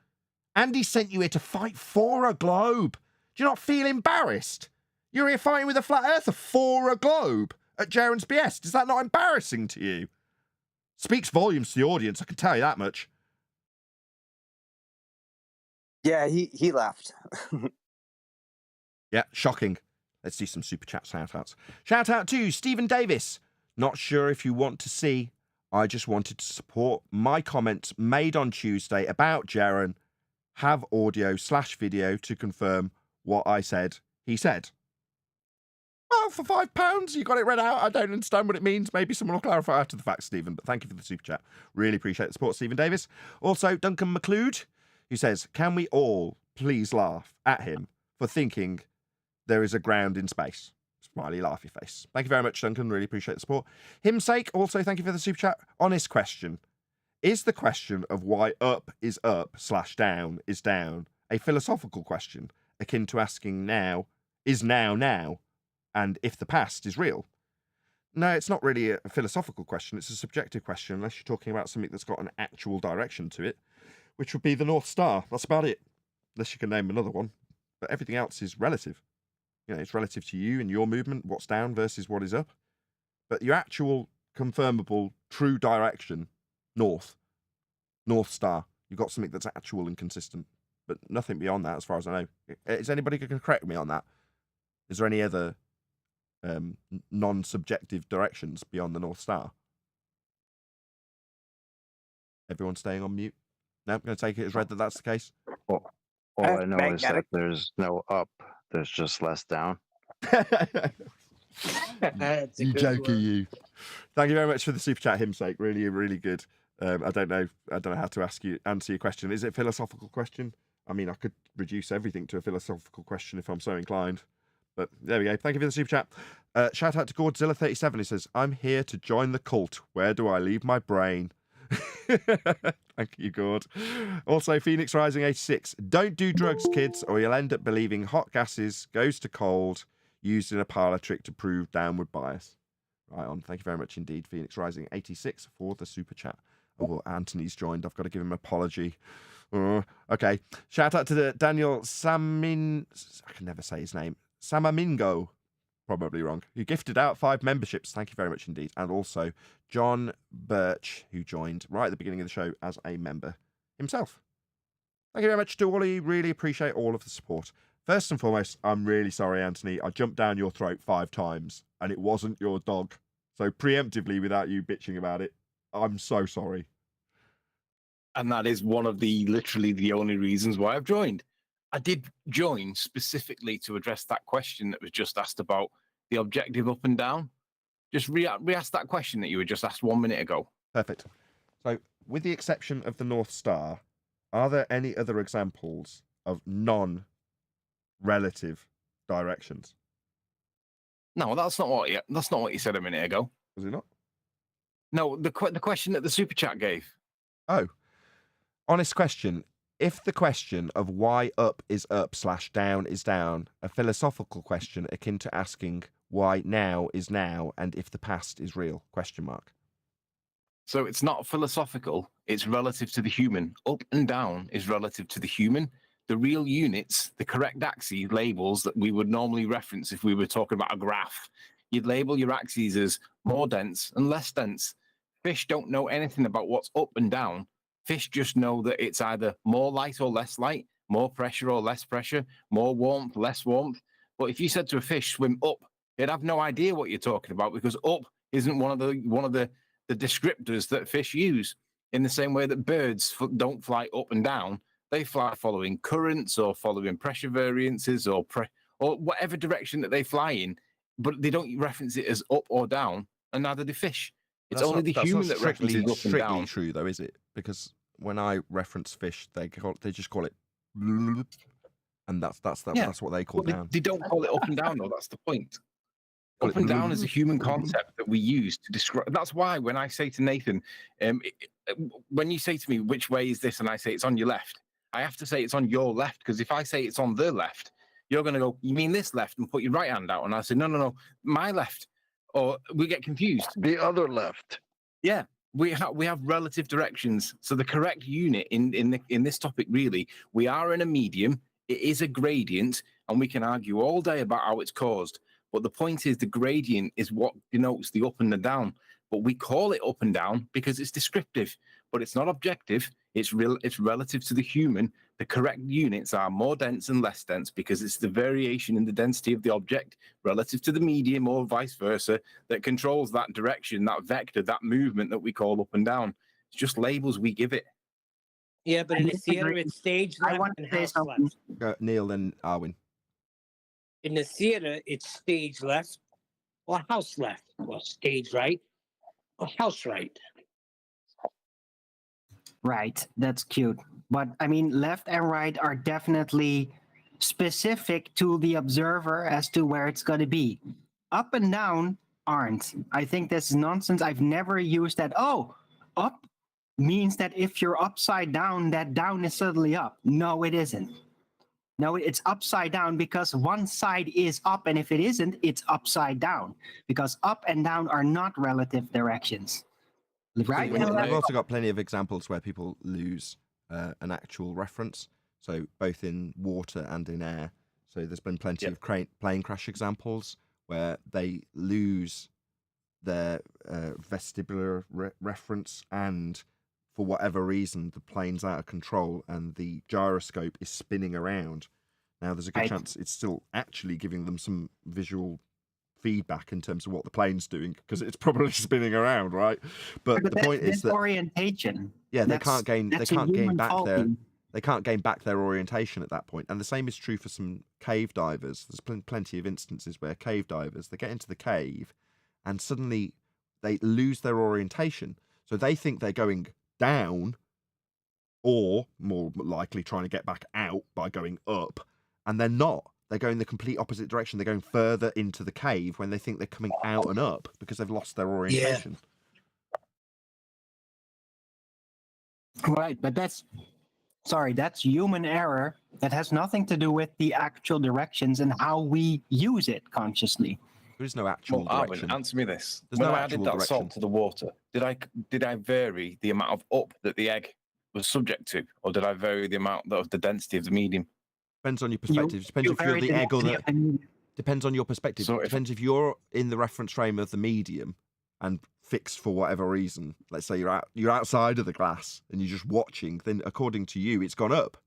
Andy sent you here to fight for a globe. Do you not feel embarrassed? You're here fighting with a flat earther for a globe at Jaren's BS. Is that not embarrassing to you? Speaks volumes to the audience, I can tell you that much. Yeah, he left. Yeah, shocking. Let's do some super chat shout-outs. Shout out to Stephen Davis. Not sure if you want to see. I just wanted to support my comments made on Tuesday about Jaren. Have audio/video to confirm what I said he said. Well, for £5, you got it read out. I don't understand what it means. Maybe someone will clarify after the fact, Stephen. But thank you for the super chat. Really appreciate the support, Stephen Davis. Also, Duncan McLeod, who says, can we all please laugh at him for thinking there is a ground in space? Smiley, laughy face. Thank you very much, Duncan. Really appreciate the support. Him's sake, also thank you for the super chat. Honest question. Is the question of why up is up/down is down a philosophical question akin to asking now is now, and if the past is real? No, it's not really a philosophical question. It's a subjective question, unless you're talking about something that's got an actual direction to it, which would be the North Star. That's about it. Unless you can name another one. But everything else is relative. You know, it's relative to you and your movement, what's down versus what is up. But your actual confirmable true direction, North Star, you've got something that's actual and consistent. But nothing beyond that, as far as I know. Is anybody going to correct me on that? Is there any other non-subjective directions beyond the North Star? Everyone staying on mute? No, I'm going to take it as read that that's the case. All I know is that there's no up. There's just less down. You jokey, you. Thank you very much for the super chat, him's sake. Really, really good. I don't know how to answer your question. Is it a philosophical question? I mean, I could reduce everything to a philosophical question if I'm so inclined. But there we go. Thank you for the super chat. Shout out to Godzilla37. He says, I'm here to join the cult. Where do I leave my brain? Thank you, Gord. Also, Phoenix Rising 86. Don't do drugs, kids, or you'll end up believing hot gases goes to cold, used in a parlor trick to prove downward bias. Right on. Thank you very much indeed, Phoenix Rising 86, for the super chat. Oh, well, Anthony's joined. I've got to give him an apology. Okay. Shout out to the Daniel Samin. I can never say his name. Samamingo. Probably wrong. You gifted out 5 memberships. Thank you very much indeed. And also John Birch, who joined right at the beginning of the show as a member himself. Thank you very much to all of you. Really appreciate all of the support. First and foremost, I'm really sorry, Anthony. I jumped down your throat 5 times and it wasn't your dog. So preemptively, without you bitching about it, I'm so sorry. And that is one of literally the only reasons why I've joined. I did join specifically to address that question that was just asked about the objective up and down. Just re-ask that question that you were just asked 1 minute ago. Perfect. So, with the exception of the North Star, are there any other examples of non-relative directions? No, that's not what you said a minute ago. Was it not? No, the question that the super chat gave. Oh, honest question. If the question of why up is up/down is down, a philosophical question akin to asking why now is now and if the past is real? Question mark. So it's not philosophical, it's relative to the human. Up and down is relative to the human. The real units, the correct axes, labels that we would normally reference if we were talking about a graph, you'd label your axes as more dense and less dense. Fish don't know anything about what's up and down. Fish just know that it's either more light or less light, more pressure or less pressure, more warmth, less warmth. But if you said to a fish, swim up, they'd have no idea what you're talking about because up isn't one of the descriptors that fish use. In the same way that birds don't fly up and down, they fly following currents or following pressure variances or whatever direction that they fly in, but they don't reference it as up or down, and neither do fish. It's only the human that references up and down. Strictly true, though, is it? Because when I reference fish, they just call it, and that's what they call down. They don't call it up and down, though. That's the point. Up and down is a human concept that we use to describe. That's why when I say to Nathan, when you say to me, which way is this? And I say it's on your left, I have to say it's on your left, because if I say it's on the left, you're going to go, you mean this left, and put your right hand out. And I say, no, my left. Or we get confused. The other left. Yeah. we have relative directions. So the correct unit in this topic, really, we are in a medium. It is a gradient, and we can argue all day about how it's caused. But the point is, the gradient is what denotes the up and the down. But we call it up and down because it's descriptive, but it's not objective. It's real. It's relative to the human. The correct units are more dense and less dense because it's the variation in the density of the object relative to the medium or vice versa that controls that direction, that vector, that movement that we call up and down. It's just labels we give it. Yeah, but in the theater, it's stage I left want and to say house something. left. Neil and Arwin. In the theater, it's stage left or house left, or stage right or house right. Right, that's cute. But I mean, left and right are definitely specific to the observer as to where it's going to be. Up and down aren't. I think this is nonsense. I've never used that. Oh, up means that if you're upside down, that down is suddenly up. No, it isn't. No, it's upside down because one side is up, and if it isn't, it's upside down because up and down are not relative directions. Right? We've And left- also got plenty of examples where people lose an actual reference. So both in water and in air. So there's been plenty of plane crash examples where they lose their vestibular reference, and for whatever reason the plane's out of control and the gyroscope is spinning around. Now there's a good chance it's still actually giving them some visual feedback in terms of what the plane's doing because it's probably spinning around, right? But the point is that orientation. Yeah, they can't gain back their orientation at that point. And the same is true for some cave divers. There's plenty of instances where cave divers, they get into the cave and suddenly they lose their orientation. So they think they're going down, or more likely trying to get back out by going up, and they're not. They're going the complete opposite direction. They're going further into the cave when they think they're coming out and up because they've lost their orientation. Right, but that's human error. That has nothing to do with the actual directions and how we use it consciously. There is no actual direction. Arwin, answer me this. There's when no I added actual that direction. salt to the water, did I vary the amount of up that the egg was subject to, or did I vary the amount of the density of the medium? Depends on your perspective. Depends if you're the egg or the. Depends on your perspective. So Depends if you're in the reference frame of the medium and fixed for whatever reason. Let's say you're outside of the glass and you're just watching. Then, according to you, it's gone up.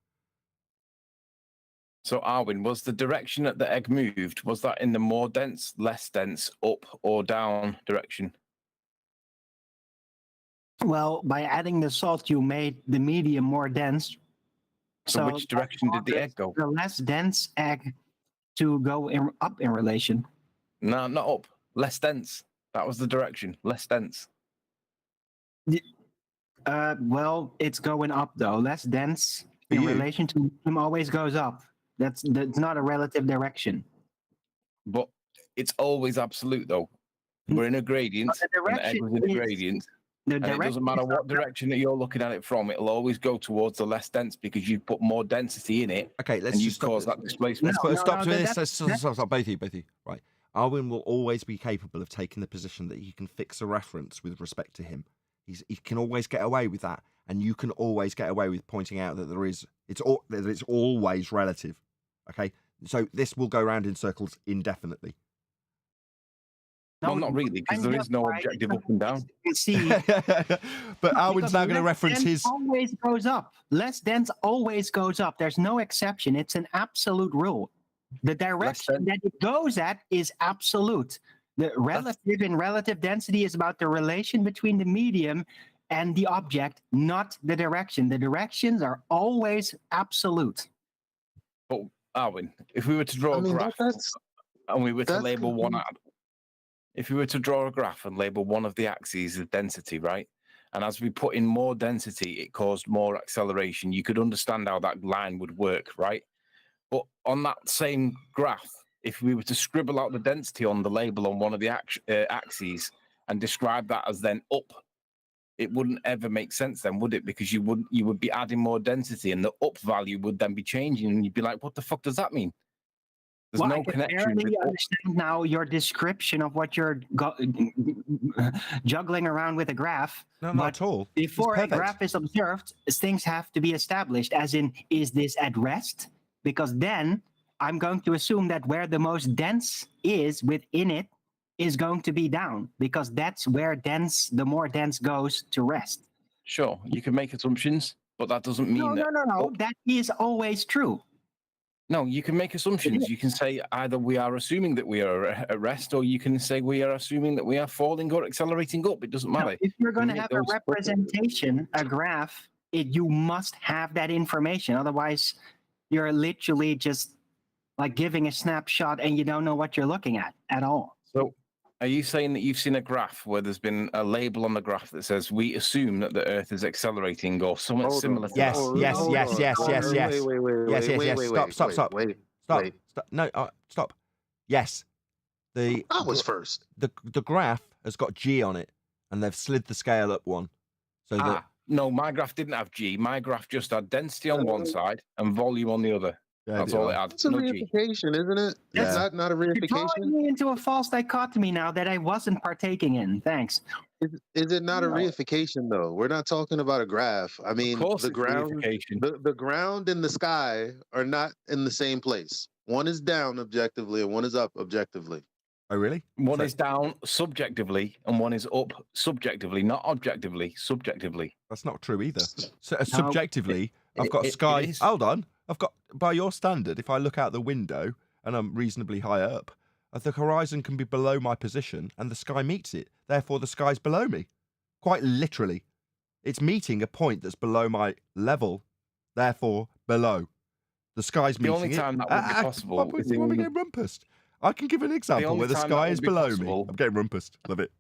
So, Arwin, was the direction that the egg moved, was that in the more dense, less dense, up or down direction? Well, by adding the salt, you made the medium more dense. So which direction did the egg go? The less dense egg to go up in relation. No, not up. Less dense. That was the direction. Less dense. Well, it's going up though. Less dense in relation to medium always goes up. That's not a relative direction. But it's always absolute though. We're in a gradient, and the egg was in a gradient. And it doesn't matter what direction that you're looking at it from, it'll always go towards the less dense because you've put more density in it. Okay, let's and just you've caused that displacement. Stop to this. Stop, both of you. Right. Arwin will always be capable of taking the position that he can fix a reference with respect to him. He can always get away with that, and you can always get away with pointing out that it's always relative. Okay, so this will go round in circles indefinitely. Well, not really, because there is no objective up and down. See, but Arwin's now going to reference his. Always goes up. Less dense always goes up. There's no exception. It's an absolute rule. The direction that it goes at is absolute. The relative and relative density is about the relation between the medium and the object, not the direction. The directions are always absolute. But Arwin, if we were to draw a graph and we were to label one out. If we were to draw a graph and label one of the axes as density, right? And as we put in more density, it caused more acceleration. You could understand how that line would work, right? But on that same graph, if we were to scribble out the density on the label on one of the axes and describe that as then up, it wouldn't ever make sense then, would it? Because you would be adding more density and the up value would then be changing and you'd be like, what the fuck does that mean? There's Well, no I can connection. barely understand now your description of what you're juggling around with a graph. No, but not at all. It's before a perfect. graph is observed, things have to be established, as in, is this at rest? Because then I'm going to assume that where the most dense is within it is going to be down, because that's where the more dense goes to rest. Sure, you can make assumptions, but that doesn't mean No, that. no. That is always true. No, you can make assumptions. You can say either we are assuming that we are at rest, or you can say we are assuming that we are falling or accelerating up. It doesn't Now, matter. if you're going to make have a those- representation, a graph, you must have that information. Otherwise, you're literally just like giving a snapshot and you don't know what you're looking at all. So, are you saying that you've seen a graph where there's been a label on the graph that says we assume that the Earth is accelerating or something Hold similar on. to Yes, that? yes, Hold yes, on. yes, Hold yes, on. yes. Wait, wait, wait, Yes, wait, yes, wait, yes. wait, Stop, wait, stop, wait, stop. wait, Stop. wait. Stop. No, stop. Yes. The I was first. the graph has got G on it, and they've slid the scale up one. So that No, my graph didn't have G. My graph just had density on one side and volume on the other. That's all it had. It's a No G. reification, isn't it? Yeah. It's not a You're reification. drawing me into a false dichotomy now that I wasn't partaking in. Thanks. Is it not a No. reification though? We're not talking about a graph. I mean, Of course, the it's ground, reification. the ground and the sky are not in the same place. One is down objectively, and one is up objectively. Oh, really? One So is down subjectively and one is up subjectively, not objectively, subjectively. that's not true either. So No, subjectively, I've got it sky. is. Hold on. I've got, by your standard, if I look out the window and I'm reasonably high up, the horizon can be below my position and the sky meets it. Therefore, the sky's below me. Quite literally. It's meeting a point that's below my level. Therefore, below. The sky's The meeting only it. time that would be possible What, is you want me in- getting rumpused? I can give an example only where the time that sky would is be below me. possible- I'm getting rumpused. Love it.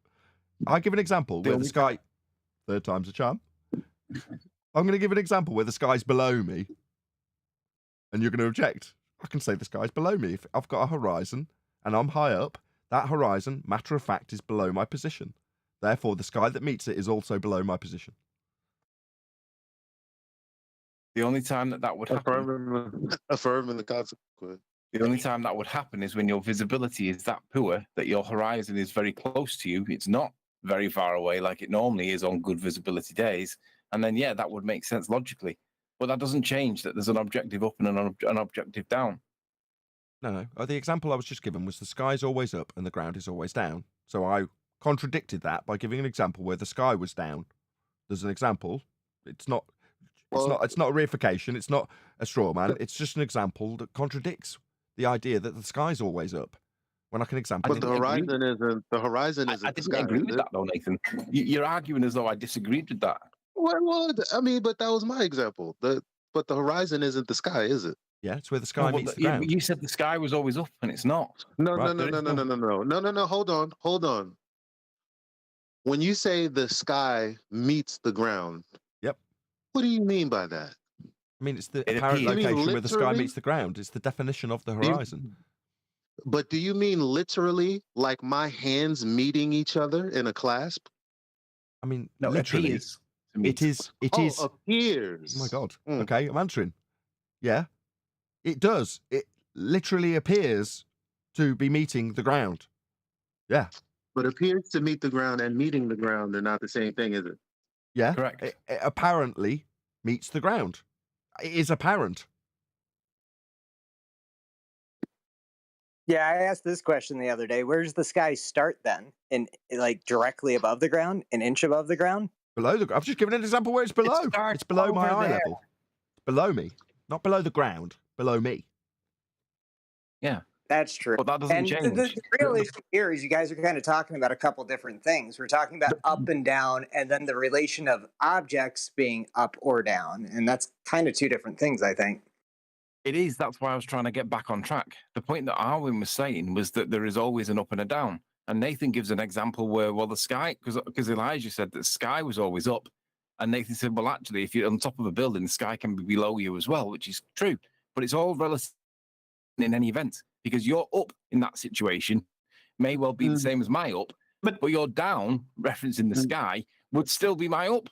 I give an example The where the only sky. Third time's a charm. I'm going to give an example where the sky's below me, and you're going to object. I can say the sky's below me. If I've got a horizon and I'm high up, that horizon, matter of fact, is below my position. Therefore, the sky that meets it is also below my position. The only time that would happen, Affirming the consequence. the only time that would happen is when your visibility is that poor that your horizon is very close to you. It's not very far away like it normally is on good visibility days. And then, yeah, that would make sense logically. But that doesn't change that there's an objective up and an objective down. No. The example I was just given was the sky's always up and the ground is always down. So I contradicted that by giving an example where the sky was down. There's an example. It's not a reification. It's not a straw man. It's just an example that contradicts the idea that the sky's always up. When I can example. But the horizon isn't. The horizon isn't I the didn't sky. agree is with it? that though, Nathan. You're arguing as though I disagreed with that. Well, I mean, but that was my example. But the horizon isn't the sky, is it? Yeah, it's where the sky meets the ground. You said the sky was always up, and it's not. No. Hold on. When you say the sky meets the ground, Yep. What do you mean by that? I mean, it's the It apparent appears- You mean location where the sky literally? meets the ground. It's the definition of the Do you- horizon. But do you mean literally, like my hands meeting each other in a clasp? I mean, No, literally, it appears. to me. it is. It is. Appears. Oh my god. Mm. Okay, I'm answering. Yeah, it does. It literally appears to be meeting the ground. Yeah, But appears to meet the ground and meeting the ground are not the same thing, is it? yeah. Correct. It apparently meets the ground. It is apparent. Yeah, I asked this question the other day. Where does the sky start then? In like directly above the ground, an inch above the ground? Below the. I've just given an example where it's below. starts It's below my over eye there. level. It's below me, not below the ground. Below me. That's true. But that doesn't And change. the real issue here is you guys are kind of talking about a couple different things. We're talking about up and down, and then the relation of objects being up or down, and that's kind of two different things, I think. It is. That's why I was trying to get back on track. The point that Arwin was saying was that there is always an up and a down. And Nathan gives an example where, well, the sky, because Elijah said that the sky was always up. And Nathan said, well, actually, if you're on top of a building, the sky can be below you as well, which is true. But it's all relative in any event, because your up in that situation may well be the same as my up, but your down, referencing the sky, would still be my up.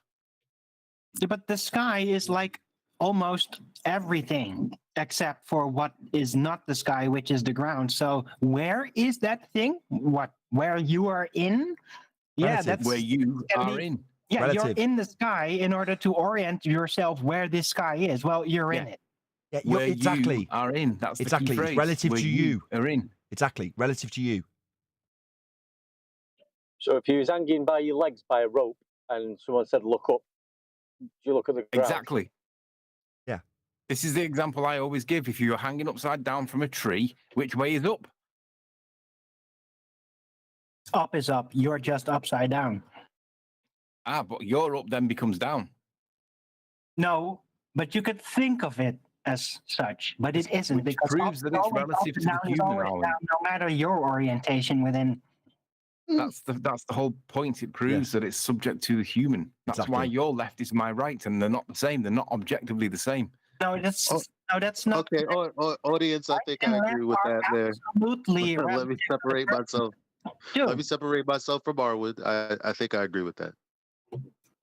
But the sky is like almost everything. except for what is not the sky, which is the ground. So where is that thing? Where you are in? Yeah, Relative. that's Where you can are be- in. Yeah, Relative. you're in the sky in order to orient yourself where this sky is. Well, you're in Yeah. it. Yeah, Where exactly. you are in. That's the Exactly. key It's phrase. relative Where to you. are in. Exactly. Relative to you. So if you was hanging by your legs by a rope and someone said, look up, do you look at the ground? Exactly. Yeah. This is the example I always give. If you're hanging upside down from a tree, which way is up? Up is up. You're just upside down. Ah, but your up then becomes down. No, but you could think of it as such, but it isn't, Which because proves that it's always up relative and to the down is human, always Alan. down, no matter your orientation within. That's the whole point. It proves that it's subject to the human. That's why Exactly. your left is my right, and they're not the same. They're not objectively the same. No, that's Oh, not. Okay, audience, I think I agree with that there. Absolutely. Let me separate myself. Dude, Let me separate myself from Arwood. I think I agree with that.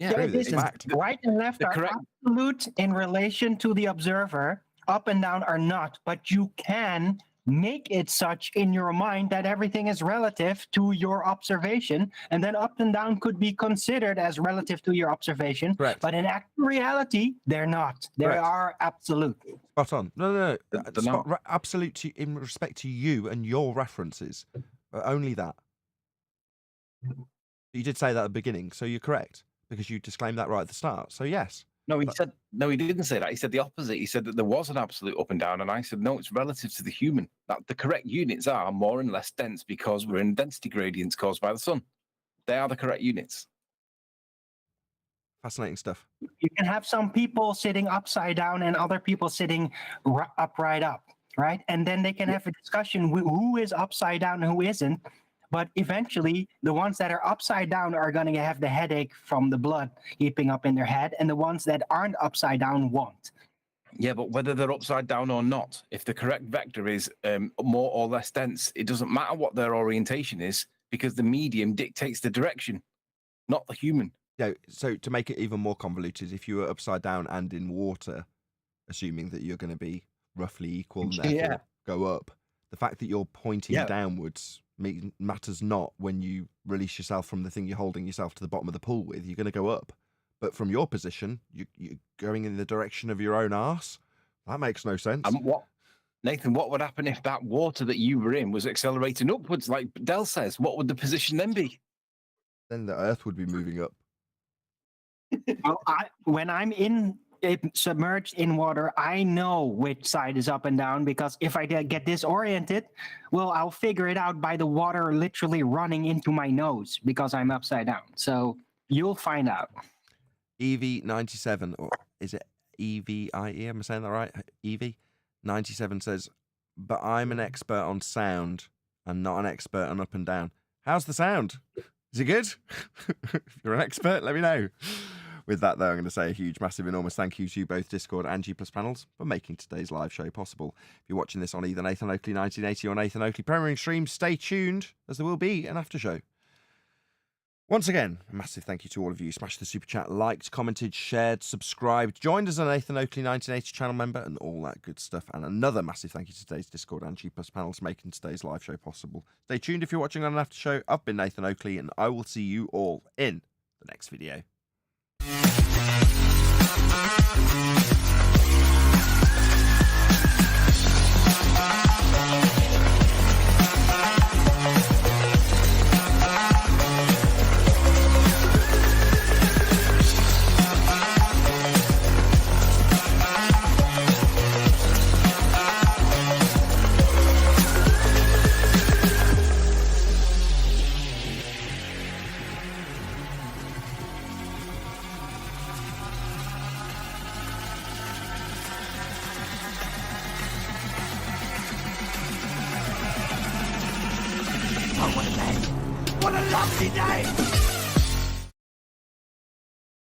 Yeah, yeah, it it's isn't. fact. Right and left the are correct- absolute in relation to the observer. Up and down are not, but you can make it such in your mind that everything is relative to your observation, and then up and down could be considered as relative to your observation. Correct. But in actual reality, they're not. They Correct. are absolute. Spot on. No. They're not. Absolute in respect to you and your references. Only that. You did say that at the beginning, so you're correct, because you disclaimed that right at the start. So yes. No, he said no. He didn't say that. He said the opposite. He said that there was an absolute up and down, and I said no. It's relative to the human. That the correct units are more and less dense because we're in density gradients caused by the sun. They are the correct units. Fascinating stuff. You can have some people sitting upside down and other people sitting upright up, right? And then they can have a discussion who is upside down and who isn't. But eventually, the ones that are upside down are going to have the headache from the blood heaping up in their head, and the ones that aren't upside down won't. Yeah, but whether they're upside down or not, if the correct vector is more or less dense, it doesn't matter what their orientation is because the medium dictates the direction, not the human. Yeah. So to make it even more convoluted, if you were upside down and in water, assuming that you're going to be roughly equal and therefore Yeah. go up, the fact that you're pointing Yeah. downwards matters not when you release yourself from the thing you're holding yourself to the bottom of the pool with. You're going to go up. But from your position, you're going in the direction of your own arse. That makes no sense. Nathan, what would happen if that water that you were in was accelerating upwards, like Del says? What would the position then be? Then the Earth would be moving up. Well, when I'm submerged in water, I know which side is up and down, because if I get disoriented, well, I'll figure it out by the water literally running into my nose because I'm upside down. So you'll find out. EV97, or is it EVIE? Am I saying that right? EV97 says, but I'm an expert on sound and not an expert on up and down. How's the sound? Is it good? If you're an expert, let me know. With that, though, I'm going to say a huge, massive, enormous thank you to both Discord and G+ panels for making today's live show possible. If you're watching this on either Nathan Oakley 1980 or Nathan Oakley premiering stream, stay tuned, as there will be an after show. Once again, a massive thank you to all of you. Smashed the super chat, liked, commented, shared, subscribed, joined as a Nathan Oakley 1980 channel member, and all that good stuff. And another massive thank you to today's Discord and G+ panels for making today's live show possible. Stay tuned if you're watching on an after show. I've been Nathan Oakley, and I will see you all in the next video. What a lovely day!